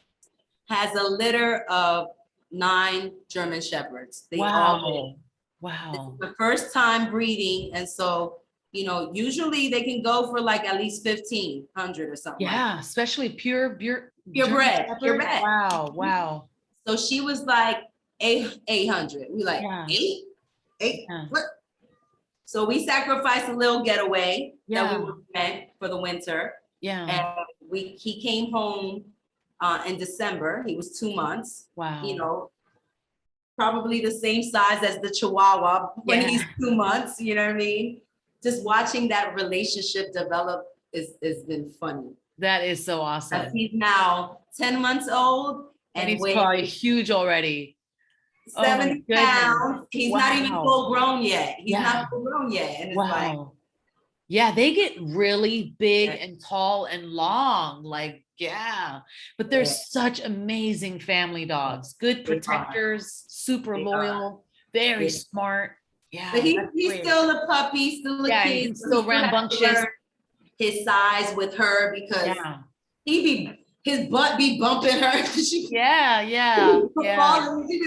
S2: has a litter of 9 German Shepherds. They all
S1: wow.
S2: It's the first time breeding. And so, you know, usually they can go for like at least 1,500 or something.
S1: Yeah,
S2: like
S1: especially purebred.
S2: Wow.
S1: Wow.
S2: So she was like 800. We like, eight? What? So we sacrificed a little getaway that we were meant for the winter.
S1: Yeah.
S2: And he came home in December. He was 2 months.
S1: Wow.
S2: You know, probably the same size as the Chihuahua when he's 2 months, you know what I mean? just watching that relationship develop is been funny.
S1: That is so awesome.
S2: He's now 10 months old
S1: and he's probably huge already.
S2: 70 pounds. He's not even full grown yet. He's not full grown yet. And it's like,
S1: yeah, they get really big and tall and long, like, but they're such amazing family dogs, good protectors, super loyal, very smart. Yeah,
S2: but he's still a puppy, still a kid.
S1: He's still rambunctious.
S2: His size with her because his butt be bumping her. She'd be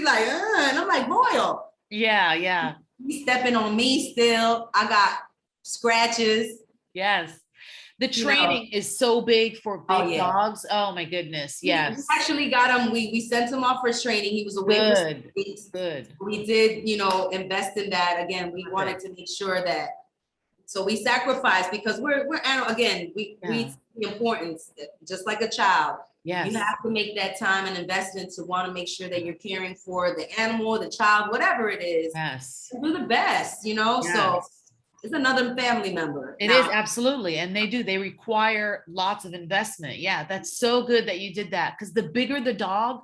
S2: like, and I'm like, Royal.
S1: Yeah.
S2: He's stepping on me still. I got scratches.
S1: Yes. The training is so big for big dogs. Oh my goodness. Yes.
S2: We actually got him. We sent him off for his training. He was away for 6 weeks.
S1: Good.
S2: We did, invest in that. Again, we wanted to make sure that, so we sacrificed because we're we see the importance, just like a child.
S1: Yes.
S2: You have to make that time and investment to want to make sure that you're caring for the animal, the child, whatever it is.
S1: Yes.
S2: Do the best, so it's another family member.
S1: It is, absolutely. And they require lots of investment. Yeah, that's so good that you did that, because the bigger the dog,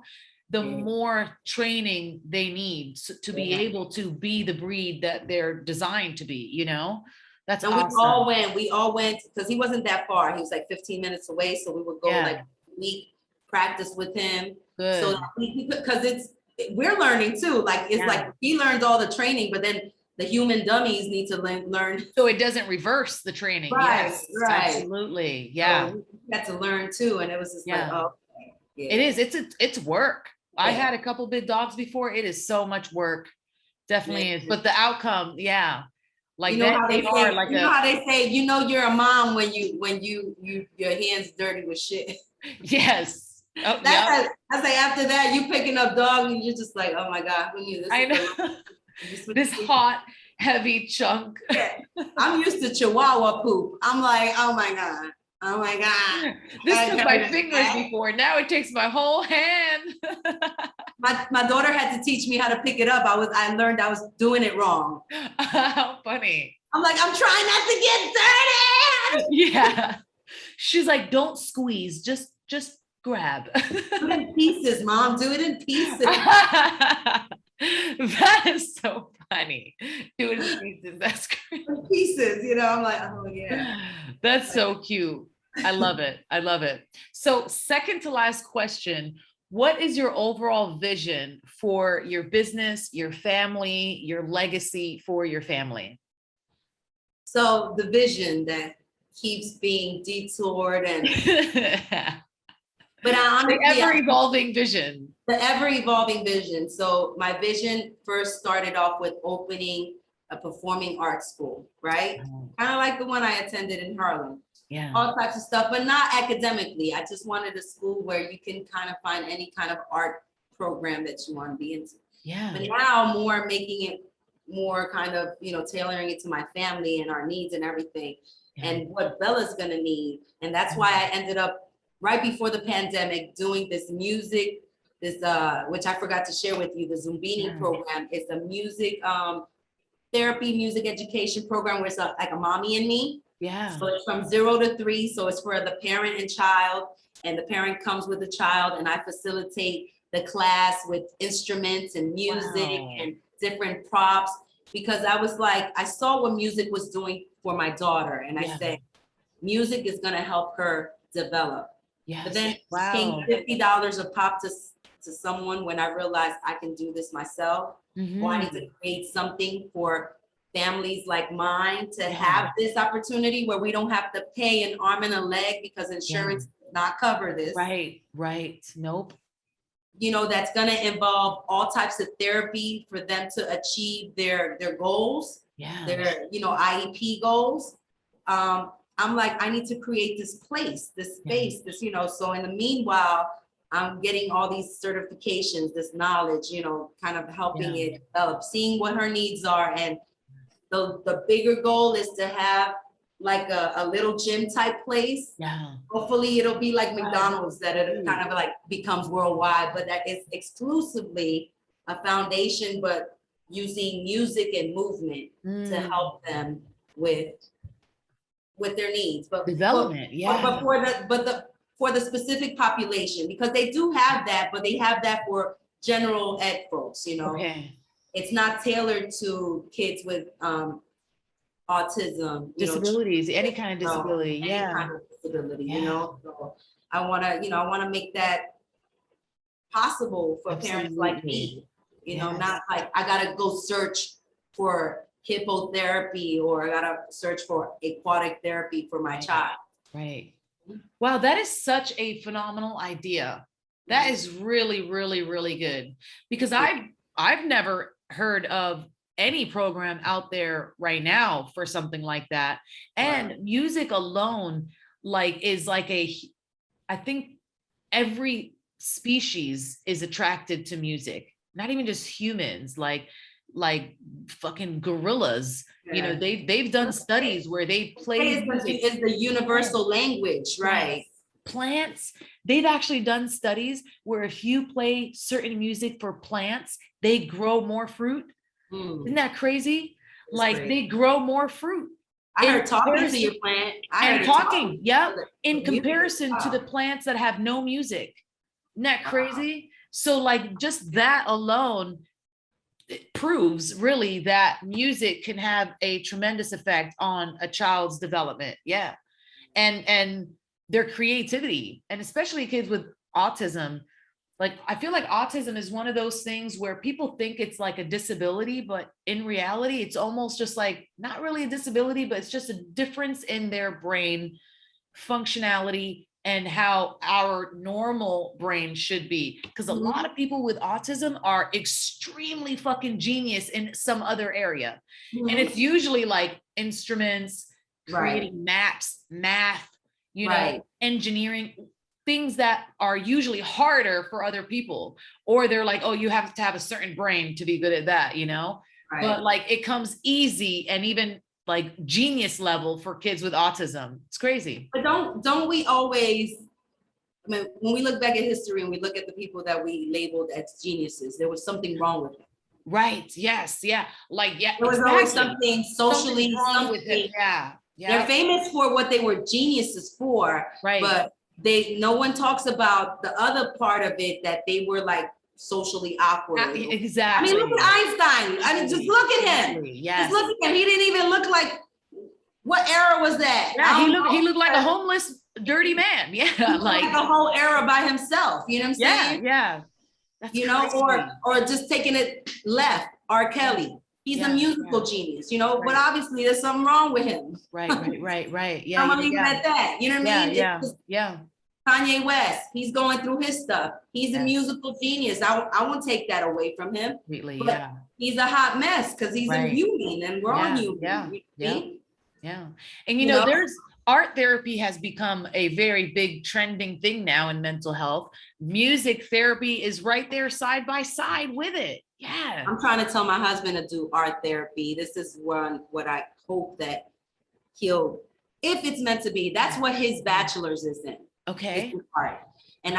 S1: the more training they need to be able to be the breed that they're designed to be, That's awesome.
S2: We all went because he wasn't that far. He was like 15 minutes away. So we would go like a week, practice with him.
S1: Good.
S2: So because we're learning too. Like it's like he learns all the training, but then the human dummies need to learn.
S1: So it doesn't reverse the training.
S2: Right.
S1: Absolutely. Yeah.
S2: So we had to learn too. And it was just like,
S1: It is. It's work. I had a couple big dogs before. It is so much work. Definitely is. But the outcome, like
S2: how they say, you're a mom when your hands dirty with shit.
S1: Yes. Oh,
S2: I say after that, you picking up dog and you're just like, oh my God, who knew this?
S1: I know. This hot, heavy chunk.
S2: I'm used to Chihuahua poop. I'm like, oh my God.
S1: This took my fingers before. Now it takes my whole hand.
S2: My daughter had to teach me how to pick it up. I learned I was doing it wrong.
S1: How funny.
S2: I'm like, I'm trying not to get dirty.
S1: Yeah. She's like, don't squeeze, just grab.
S2: Do it in pieces, Mom. Do it in pieces.
S1: That is so funny. Do it in pieces. That's great.
S2: In pieces, I'm like, oh yeah.
S1: That's so cute. I love it. So second to last question, what is your overall vision for your business, your family, your legacy for your family?
S2: So the vision that keeps being detoured and but honestly,
S1: the ever-evolving vision.
S2: The ever-evolving vision. So my vision first started off with opening a performing arts school, right? Kind of like the one I attended in Harlem.
S1: Yeah.
S2: All types of stuff, but not academically. I just wanted a school where you can kind of find any kind of art program that you want to be into.
S1: Yeah.
S2: But now more making it more kind of, tailoring it to my family and our needs and everything and what Bella's going to need. And that's why I ended up right before the pandemic doing this music, which I forgot to share with you, the Zumbini program. It's a music therapy, music education program where it's like a mommy and me.
S1: Yeah.
S2: So it's from 0 to 3. So it's for the parent and child, and the parent comes with the child, and I facilitate the class with instruments and music and different props, because I was like, I saw what music was doing for my daughter. And I said, music is going to help her develop.
S1: Yes.
S2: But then paying $50 a pop to someone when I realized I can do this myself. Or I need to create something for families like mine to have this opportunity where we don't have to pay an arm and a leg because insurance does not cover this.
S1: Right. Nope.
S2: That's going to involve all types of therapy for them to achieve their goals, their, IEP goals. I'm like, I need to create this place, this space, this, so in the meanwhile, I'm getting all these certifications, this knowledge, kind of helping it develop, seeing what her needs are. And the bigger goal is to have like a little gym type place.
S1: Yeah.
S2: Hopefully it'll be like McDonald's, that it kind of like becomes worldwide, but that is exclusively a foundation, but using music and movement to help them with their needs, but
S1: Development, yeah.
S2: For the specific population, because they do have that, but they have that for general ed folks, you know.
S1: Okay.
S2: It's not tailored to kids with autism,
S1: Disabilities, any kind of disability,
S2: any kind of disability,
S1: Yeah.
S2: you know. So I want to make that possible for parents like me, you know, not like I gotta go search for hippotherapy or I gotta search for aquatic therapy for my child.
S1: Right. Wow, that is such a phenomenal idea. That is really, really, really good, because I've never heard of any program out there right now for something like that. And music alone, like, is like I think every species is attracted to music, not even just humans, like fucking gorillas. You know, they've done studies where they play music.
S2: It's the universal language, right?
S1: Plants, they've actually done studies where if you play certain music for plants, they grow more fruit. Isn't that crazy? Like they grow more fruit.
S2: I heard talking to your plant.
S1: In comparison to the plants that have no music. Isn't that crazy? So like just that alone, it proves really that music can have a tremendous effect on a child's development. Yeah. And their creativity, and especially kids with autism. Like, I feel like autism is one of those things where people think it's like a disability, but in reality, it's almost just like not really a disability, but it's just a difference in their brain functionality and how our normal brain should be. Because a lot of people with autism are extremely fucking genius in some other area. And it's usually like instruments, creating maps, math, you know, engineering, things that are usually harder for other people. Or they're like, oh, you have to have a certain brain to be good at that, you know? But like it comes easy and even like genius level for kids with autism. It's crazy.
S2: But don't we always, I mean, when we look back at history and we look at the people that we labeled as geniuses, there was something wrong with them.
S1: Right. Yes. Yeah. Like, yeah.
S2: There was always something socially
S1: wrong with it. Yeah. Yeah.
S2: They're famous for what they were geniuses for, but no one talks about the other part of it, that they were like socially awkward.
S1: Exactly.
S2: I mean, look at Einstein. I mean, just look at him. Just look at him. He didn't even look like, what era was that?
S1: Yeah, he looked like a homeless, dirty man. Yeah,
S2: like a whole era by himself. You know what I'm saying?
S1: Yeah. That's
S2: you know, or just taking it left. R. Kelly. He's a musical genius, you know, but obviously there's something wrong with him.
S1: Right. Yeah.
S2: I'm gonna leave it at that. You know what I mean?
S1: Yeah.
S2: Kanye West, he's going through his stuff. He's a musical genius. I won't take that away from him.
S1: Completely,
S2: he's a hot mess because he's a human and we're all human.
S1: Yeah. And you know, there's art therapy has become a very big trending thing now in mental health. Music therapy is right there side by side with it. Yeah.
S2: I'm trying to tell my husband to do art therapy. This is what I hope that he'll, if it's meant to be, that's what his bachelor's is in.
S1: Okay.
S2: Art. And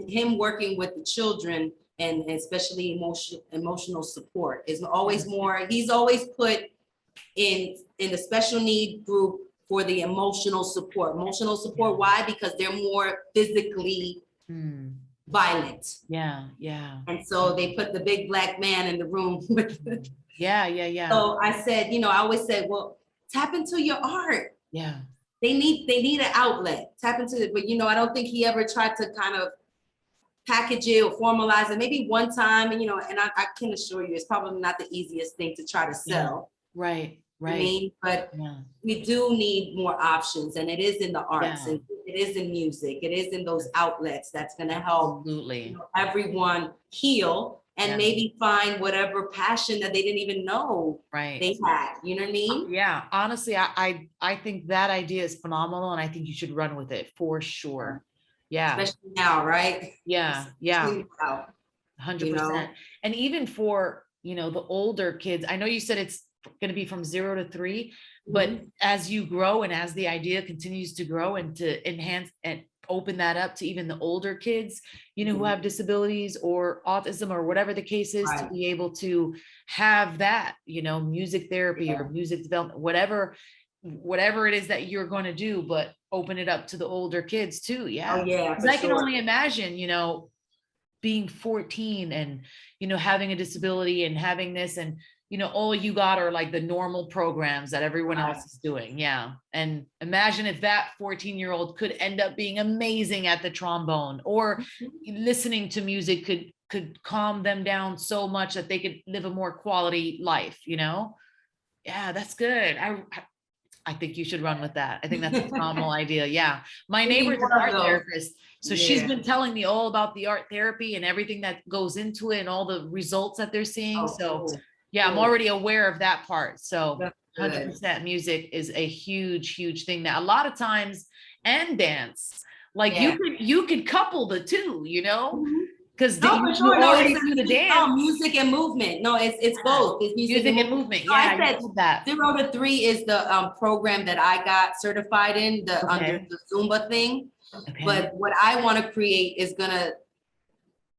S2: him working with the children and especially emotional support is always more, he's always put in the special need group for the emotional support. Why? Because they're more physically violent.
S1: Yeah.
S2: And so they put the big black man in the room with it.
S1: Yeah.
S2: So I said, you know, I always said, well, tap into your art.
S1: Yeah.
S2: They need an outlet. Tap into it. But you know, I don't think he ever tried to kind of package it or formalize it. Maybe one time, and you know, and I can assure you it's probably not the easiest thing to try to sell.
S1: Right.
S2: I mean, but we do need more options, and it is in the arts, and it is in music, it is in those outlets that's going to help everyone heal and maybe find whatever passion that they didn't even know they had. You know what I mean?
S1: Yeah. Honestly, I think that idea is phenomenal, and I think you should run with it for sure. Yeah.
S2: Especially now, right?
S1: Yeah. 100%.
S2: You know?
S1: And even for, you know, the older kids, I know you said it's going to be from 0 to 3, but as you grow and as the idea continues to grow and to enhance and open that up to even the older kids, you know, who have disabilities or autism or whatever the case is, to be able to have that, you know, music therapy or music development, whatever it is that you're going to do, but open it up to the older kids too. Yeah.
S2: Oh yeah.
S1: I can only imagine, you know, being 14 and, you know, having a disability and having this, and, you know, all you got are like the normal programs that everyone else is doing. Yeah. And imagine if that 14-year-old could end up being amazing at the trombone, or listening to music could calm them down so much that they could live a more quality life, you know? Yeah, that's good. I think you should run with that. I think that's a phenomenal idea. Yeah. My neighbor's an art therapist. So she's been telling me all about the art therapy and everything that goes into it and all the results that they're seeing. So yeah, I'm already aware of that part. So 100% music is a huge, huge thing that a lot of times, and dance, like you could couple the two, you know? Because you already do the dance.
S2: No, music and movement. No, it's both. It's music and movement. Yeah, I said that. 0 to 3 is the program that I got certified in, under the Zumba thing. But what I want to create is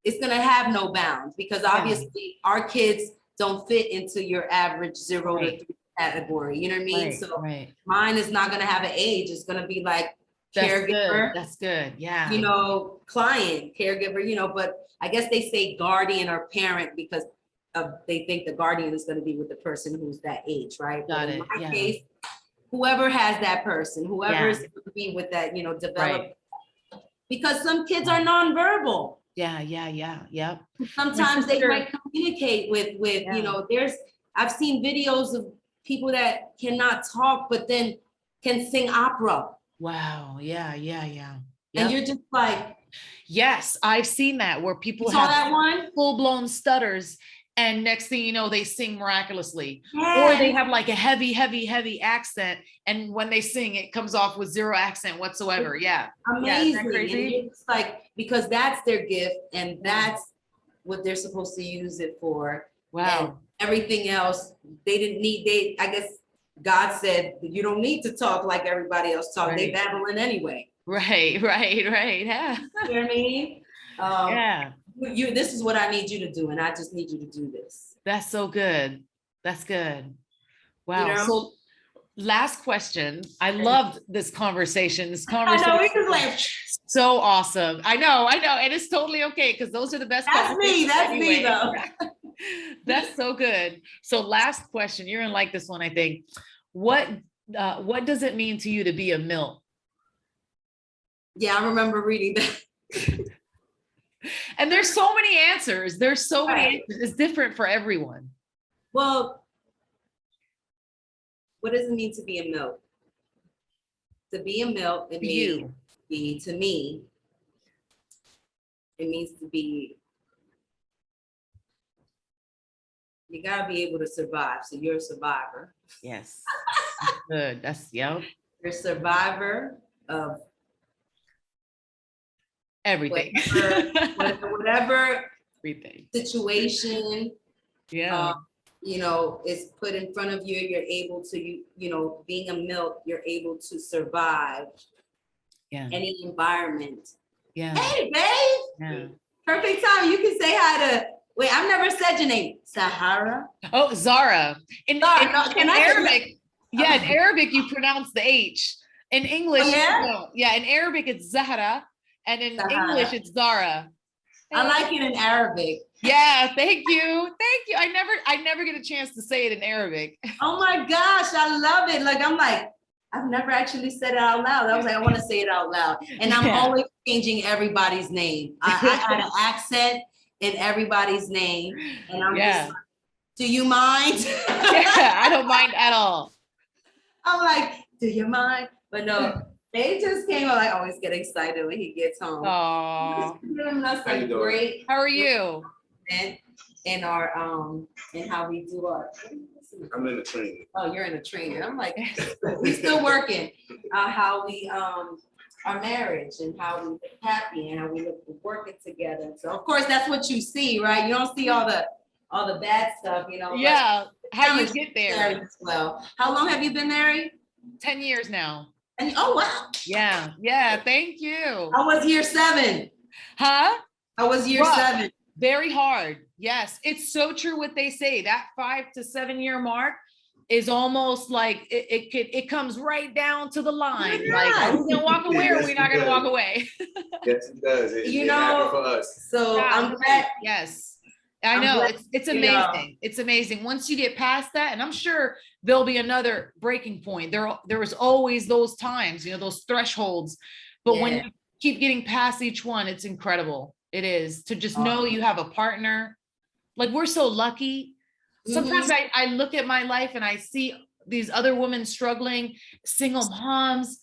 S2: it's gonna have no bounds, because obviously our kids don't fit into your average 0 to 3 category. You know what I mean? So mine is not gonna have an age. It's gonna be like caregiver.
S1: That's good. Yeah.
S2: You know, client, caregiver, you know, but I guess they say guardian or parent because they think the guardian is going to be with the person who's that age, right?
S1: Got it.
S2: In my case, whoever has that person, whoever is going to be with that, you know, develop. Because some kids are nonverbal.
S1: Yep.
S2: Sometimes they might communicate with you know, I've seen videos of people that cannot talk, but then can sing opera.
S1: Wow. Yeah.
S2: And you're just like,
S1: yes, I've seen that, where people
S2: have that one?
S1: Full-blown stutters, and next thing you know, they sing miraculously. Or they have like a heavy accent, and when they sing, it comes off with 0 accent whatsoever. Yeah.
S2: Amazing. Isn't that crazy? And it's like, because that's their gift, and that's what they're supposed to use it for.
S1: Wow.
S2: And everything else, I guess God said, you don't need to talk like everybody else talk. They babbling anyway.
S1: Right. Yeah.
S2: You know what I mean? This is what I need you to do, and I just need you to do this.
S1: That's so good. That's good. Wow. You know? So last question. I loved this conversation. I know, we can like so awesome. I know, and it's totally okay, because those are the best.
S2: That's me though.
S1: That's so good. So last question. You're gonna like this one, I think. What does it mean to you to be a Milt?
S2: Yeah, I remember reading that.
S1: And there's so many answers. There's so many answers. It's different for everyone.
S2: Well, what does it mean to be a Milt? To be a Milt, it means to me, it means to be, you gotta be able to survive. So you're a survivor.
S1: Yes. Good. You're
S2: a survivor of
S1: everything.
S2: Whatever
S1: everything.
S2: Situation, you know, is put in front of you, you're able to, you know, being a Milt, you're able to survive any environment.
S1: Yeah.
S2: Hey, babe. Yeah. Perfect time. You can say hi to, wait, I've never said your name. Zahraa.
S1: Oh, Zahraa. In Arabic, in Arabic, you pronounce the H. In English, in Arabic, it's Zahraa. And in English, it's Zahraa.
S2: I like it in Arabic.
S1: Yeah, thank you. I never get a chance to say it in Arabic.
S2: Oh my gosh, I love it. Like, I'm like, I've never actually said it out loud. I was like, I want to say it out loud. And I'm always changing everybody's name. I had an accent in everybody's name. And I'm just like, do you mind?
S1: I don't mind at all.
S2: I'm like, do you mind? But no. They just came out. I always get excited when he gets home.
S1: Oh,
S2: that's like great.
S1: How are you?
S2: And our and how we do our.
S3: I'm in a training.
S2: Oh, you're in a training. I'm like, we're still working. How we our marriage and how we look happy and how we look working together. So of course that's what you see, right? You don't see all the bad stuff, you know.
S1: Yeah. How you get there?
S2: Well, how long have you been married?
S1: 10 years now.
S2: And oh wow.
S1: Yeah. Yeah. Thank you.
S2: I was year 7.
S1: Huh?
S2: I was year
S1: Rough.
S2: 7.
S1: Very hard. Yes. It's so true what they say. That 5 to 7 year mark is almost like it comes right down to the line.
S2: Yeah.
S1: Like, are we gonna walk away or are we not gonna walk away?
S3: Yes, it does.
S2: You
S3: it happened
S2: know,
S3: for us.
S2: so
S1: Yeah,
S2: I'm glad.
S1: yes. I
S2: I'm
S1: know
S2: glad,
S1: it's
S2: you know.
S1: amazing. It's amazing. Once you get past that, and I'm sure there'll be another breaking point. There was always those times, you know, those thresholds. But when
S2: Yeah.
S1: you keep getting past each one, it's incredible. It is to just know you have a partner. Like, we're so lucky. Sometimes I look at my life and I see these other women struggling, single moms,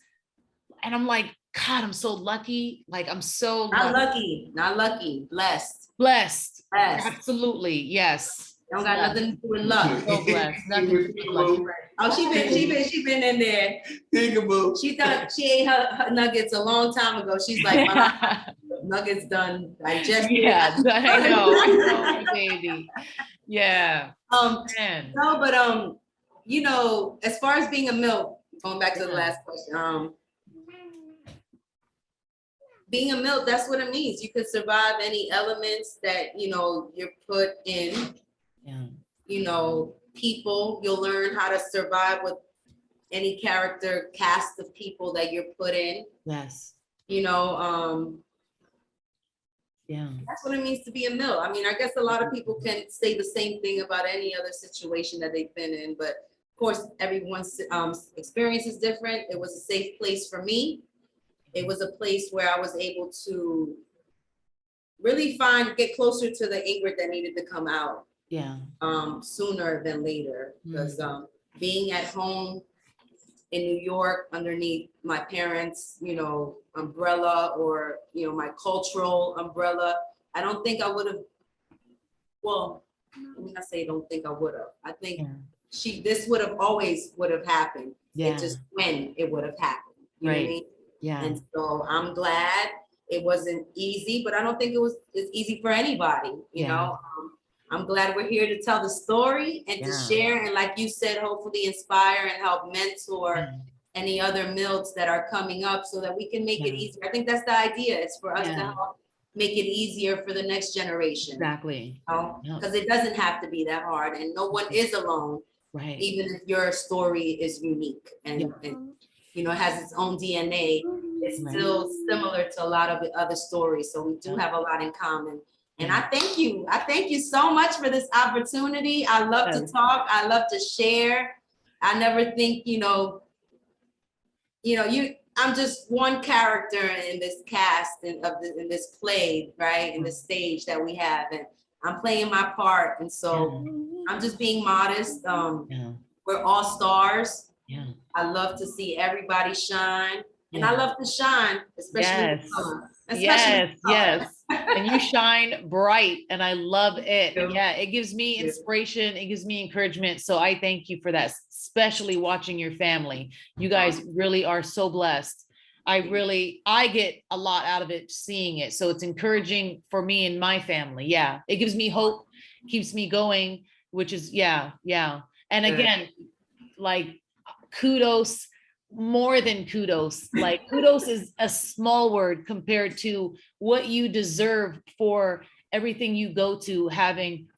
S1: and I'm like, God, I'm so lucky. Like, I'm so
S2: Not lucky, blessed.
S1: Blessed.
S2: Blessed.
S1: Absolutely. Yes.
S2: Don't got nothing to do with luck.
S1: So blessed. Nothing to do with luck.
S2: Oh, she been in there.
S3: Peekaboo.
S2: She thought she ate her nuggets a long time ago. She's like, my nuggets done digested.
S1: Yeah, I know, baby. Yeah. Man.
S2: No, but you know, as far as being a Milt, going back to the last question, being a Milt, that's what it means. You can survive any elements that, you know, you're put in.
S1: Yeah.
S2: You know, people, you'll learn how to survive with any character cast of people that you're put in.
S1: Yes.
S2: You know,
S1: Yeah.
S2: that's what it means to be a Milt. I mean, I guess a lot of people can say the same thing about any other situation that they've been in, but of course, everyone's experience is different. It was a safe place for me. It was a place where I was able to really get closer to the Ingrid that needed to come out.
S1: Yeah.
S2: Sooner than later, because being at home in New York underneath my parents', you know, umbrella, or, you know, my cultural umbrella, I don't think I would have. Well, let me not say I don't think I would have. I think this would have always happened.
S1: Yeah.
S2: It's just when it would have happened. You know what I mean?
S1: Yeah.
S2: And so I'm glad it wasn't easy, but I don't think it's easy for anybody. You know. I'm glad we're here to tell the story and to share, and like you said, hopefully inspire and help mentor any other Milts that are coming up, so that we can make it easier. I think that's the idea. It's for us to help make it easier for the next generation.
S1: Exactly.
S2: Because it doesn't have to be that hard, and no one is alone.
S1: Right.
S2: Even if your story is unique and you know, has its own DNA, it's still similar to a lot of the other stories. So we do have a lot in common. And I thank you. I thank you so much for this opportunity. I love to talk. I love to share. I never think, I'm just one character in this cast in this play, right? In the stage that we have, and I'm playing my part. And so I'm just being modest. We're all stars. Yeah. I love to see everybody shine. And I love to shine, especially with color.
S1: Yes. And you shine bright, and I love it. Yeah, it gives me inspiration. It gives me encouragement. So I thank you for that, especially watching your family. You guys really are so blessed. I get a lot out of it, seeing it. So it's encouraging for me and my family. Yeah, it gives me hope, keeps me going, which is, yeah. And again, like, kudos, more than kudos. Like, kudos is a small word compared to what you deserve for everything you go through having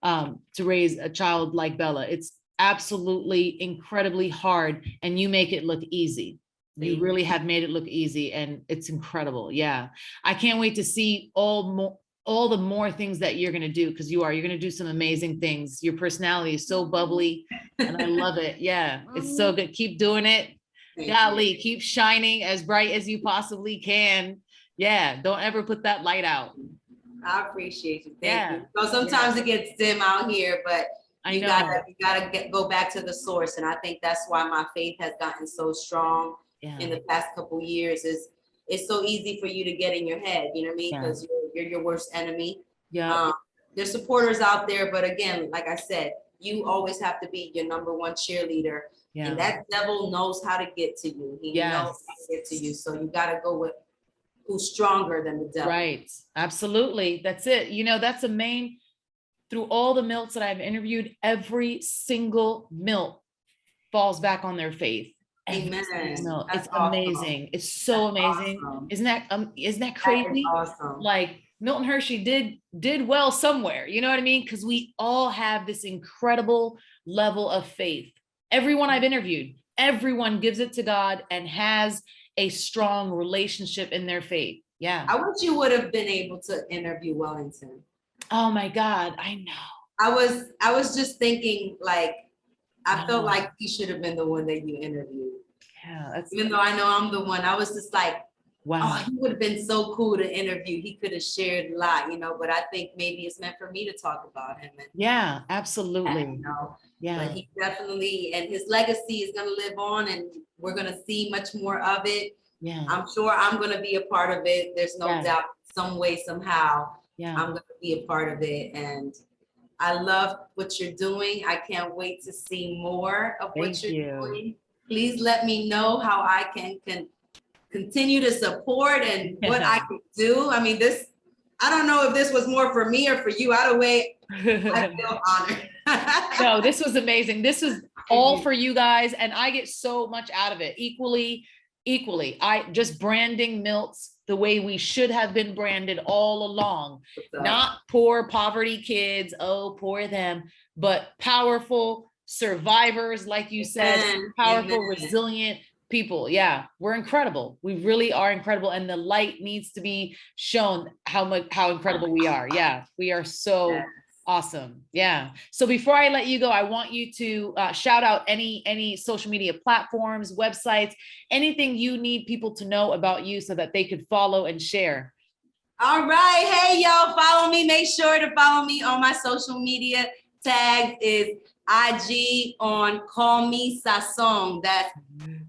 S1: to raise a child like Bella. It's absolutely incredibly hard, and you make it look easy. You really have made it look easy, and it's incredible. Yeah, I can't wait to see all the more things that you're going to do, because you're going to do some amazing things. Your personality is so bubbly, and I love it. Yeah, it's so good. Keep doing it. Golly, keep shining as bright as you possibly can. Yeah, don't ever put that light out.
S2: I appreciate you. Thank you. So sometimes it gets dim out here, but you gotta go back to the source. And I think that's why my faith has gotten so strong in the past couple years. It's so easy for you to get in your head, you know what I mean? Because you're your worst enemy. Yeah. There's supporters out there, but again, like I said, you always have to be your number one cheerleader. Yeah. And that devil knows how to get to you. He knows how to get to you. So you gotta go with who's stronger than the devil.
S1: Right. Absolutely. That's it. That's a main, through all the Milts that I've interviewed, every single Milt falls back on their faith. every
S2: Amen.
S1: single meal.
S2: That's
S1: It's
S2: awesome.
S1: amazing. It's so
S2: That's
S1: amazing.
S2: awesome.
S1: Isn't that
S2: That is
S1: crazy?
S2: awesome.
S1: Like Milton Hershey did well somewhere. You know what I mean? Because we all have this incredible level of faith. Everyone I've interviewed, everyone gives it to God and has a strong relationship in their faith. Yeah.
S2: I wish you would have been able to interview Wellington.
S1: Oh my God, I know.
S2: I was just thinking, like, I felt like he should have been the one that you interviewed.
S1: Yeah, that's
S2: Even though I know I'm the one, I was just like,
S1: wow.
S2: oh, he would have been so cool to interview. He could have shared a lot, you know, but I think maybe it's meant for me to talk about him. And,
S1: Yeah, absolutely.
S2: you know,
S1: Yeah.
S2: but he definitely, and his legacy is going to live on, and we're going to see much more of it.
S1: Yeah.
S2: I'm sure I'm going to be a part of it. There's no doubt, some way, somehow,
S1: Yeah.
S2: I'm going to be a part of it. And I love what you're doing. I can't wait to see more of what you're doing. Please let me know how I can continue to support and what I can do. I mean, I don't know if this was more for me or for you. Either way, I feel honored.
S1: No, this was amazing. This is all for you guys, and I get so much out of it. Equally. I just branding Milt's the way we should have been branded all along. Not poor poverty kids, oh, poor them, but powerful survivors, like you said, powerful, resilient people. Yeah, we're incredible. We really are incredible. And the light needs to be shown how incredible we are. Yeah, we are so awesome. Yeah. So before I let you go, I want you to shout out any social media platforms, websites, anything you need people to know about you so that they could follow and share.
S2: All right. Hey, y'all, follow me. Make sure to follow me on my social media. Tags is IG on Call Me Sazon. That's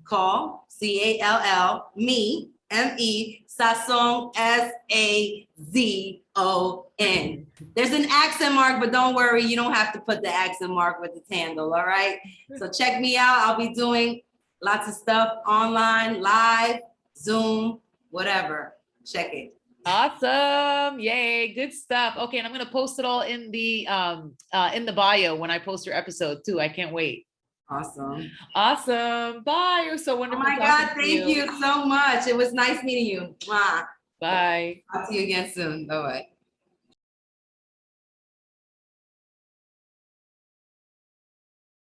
S2: call, C-A-L-L, me, M-E, Sazon, S-A-Z-O-N. There's an accent mark, but don't worry, you don't have to put the accent mark with the handle, all right? So check me out. I'll be doing lots of stuff online, live, Zoom, whatever. Check it.
S1: Awesome. Yay. Good stuff. Okay. And I'm going to post it all in the bio when I post your episode too. I can't wait.
S2: Awesome.
S1: Awesome. Bye. It was so wonderful.
S2: Oh my God. Thank you so much. It was nice meeting you. Mwah.
S1: Bye.
S2: Talk to you again soon. Bye-bye.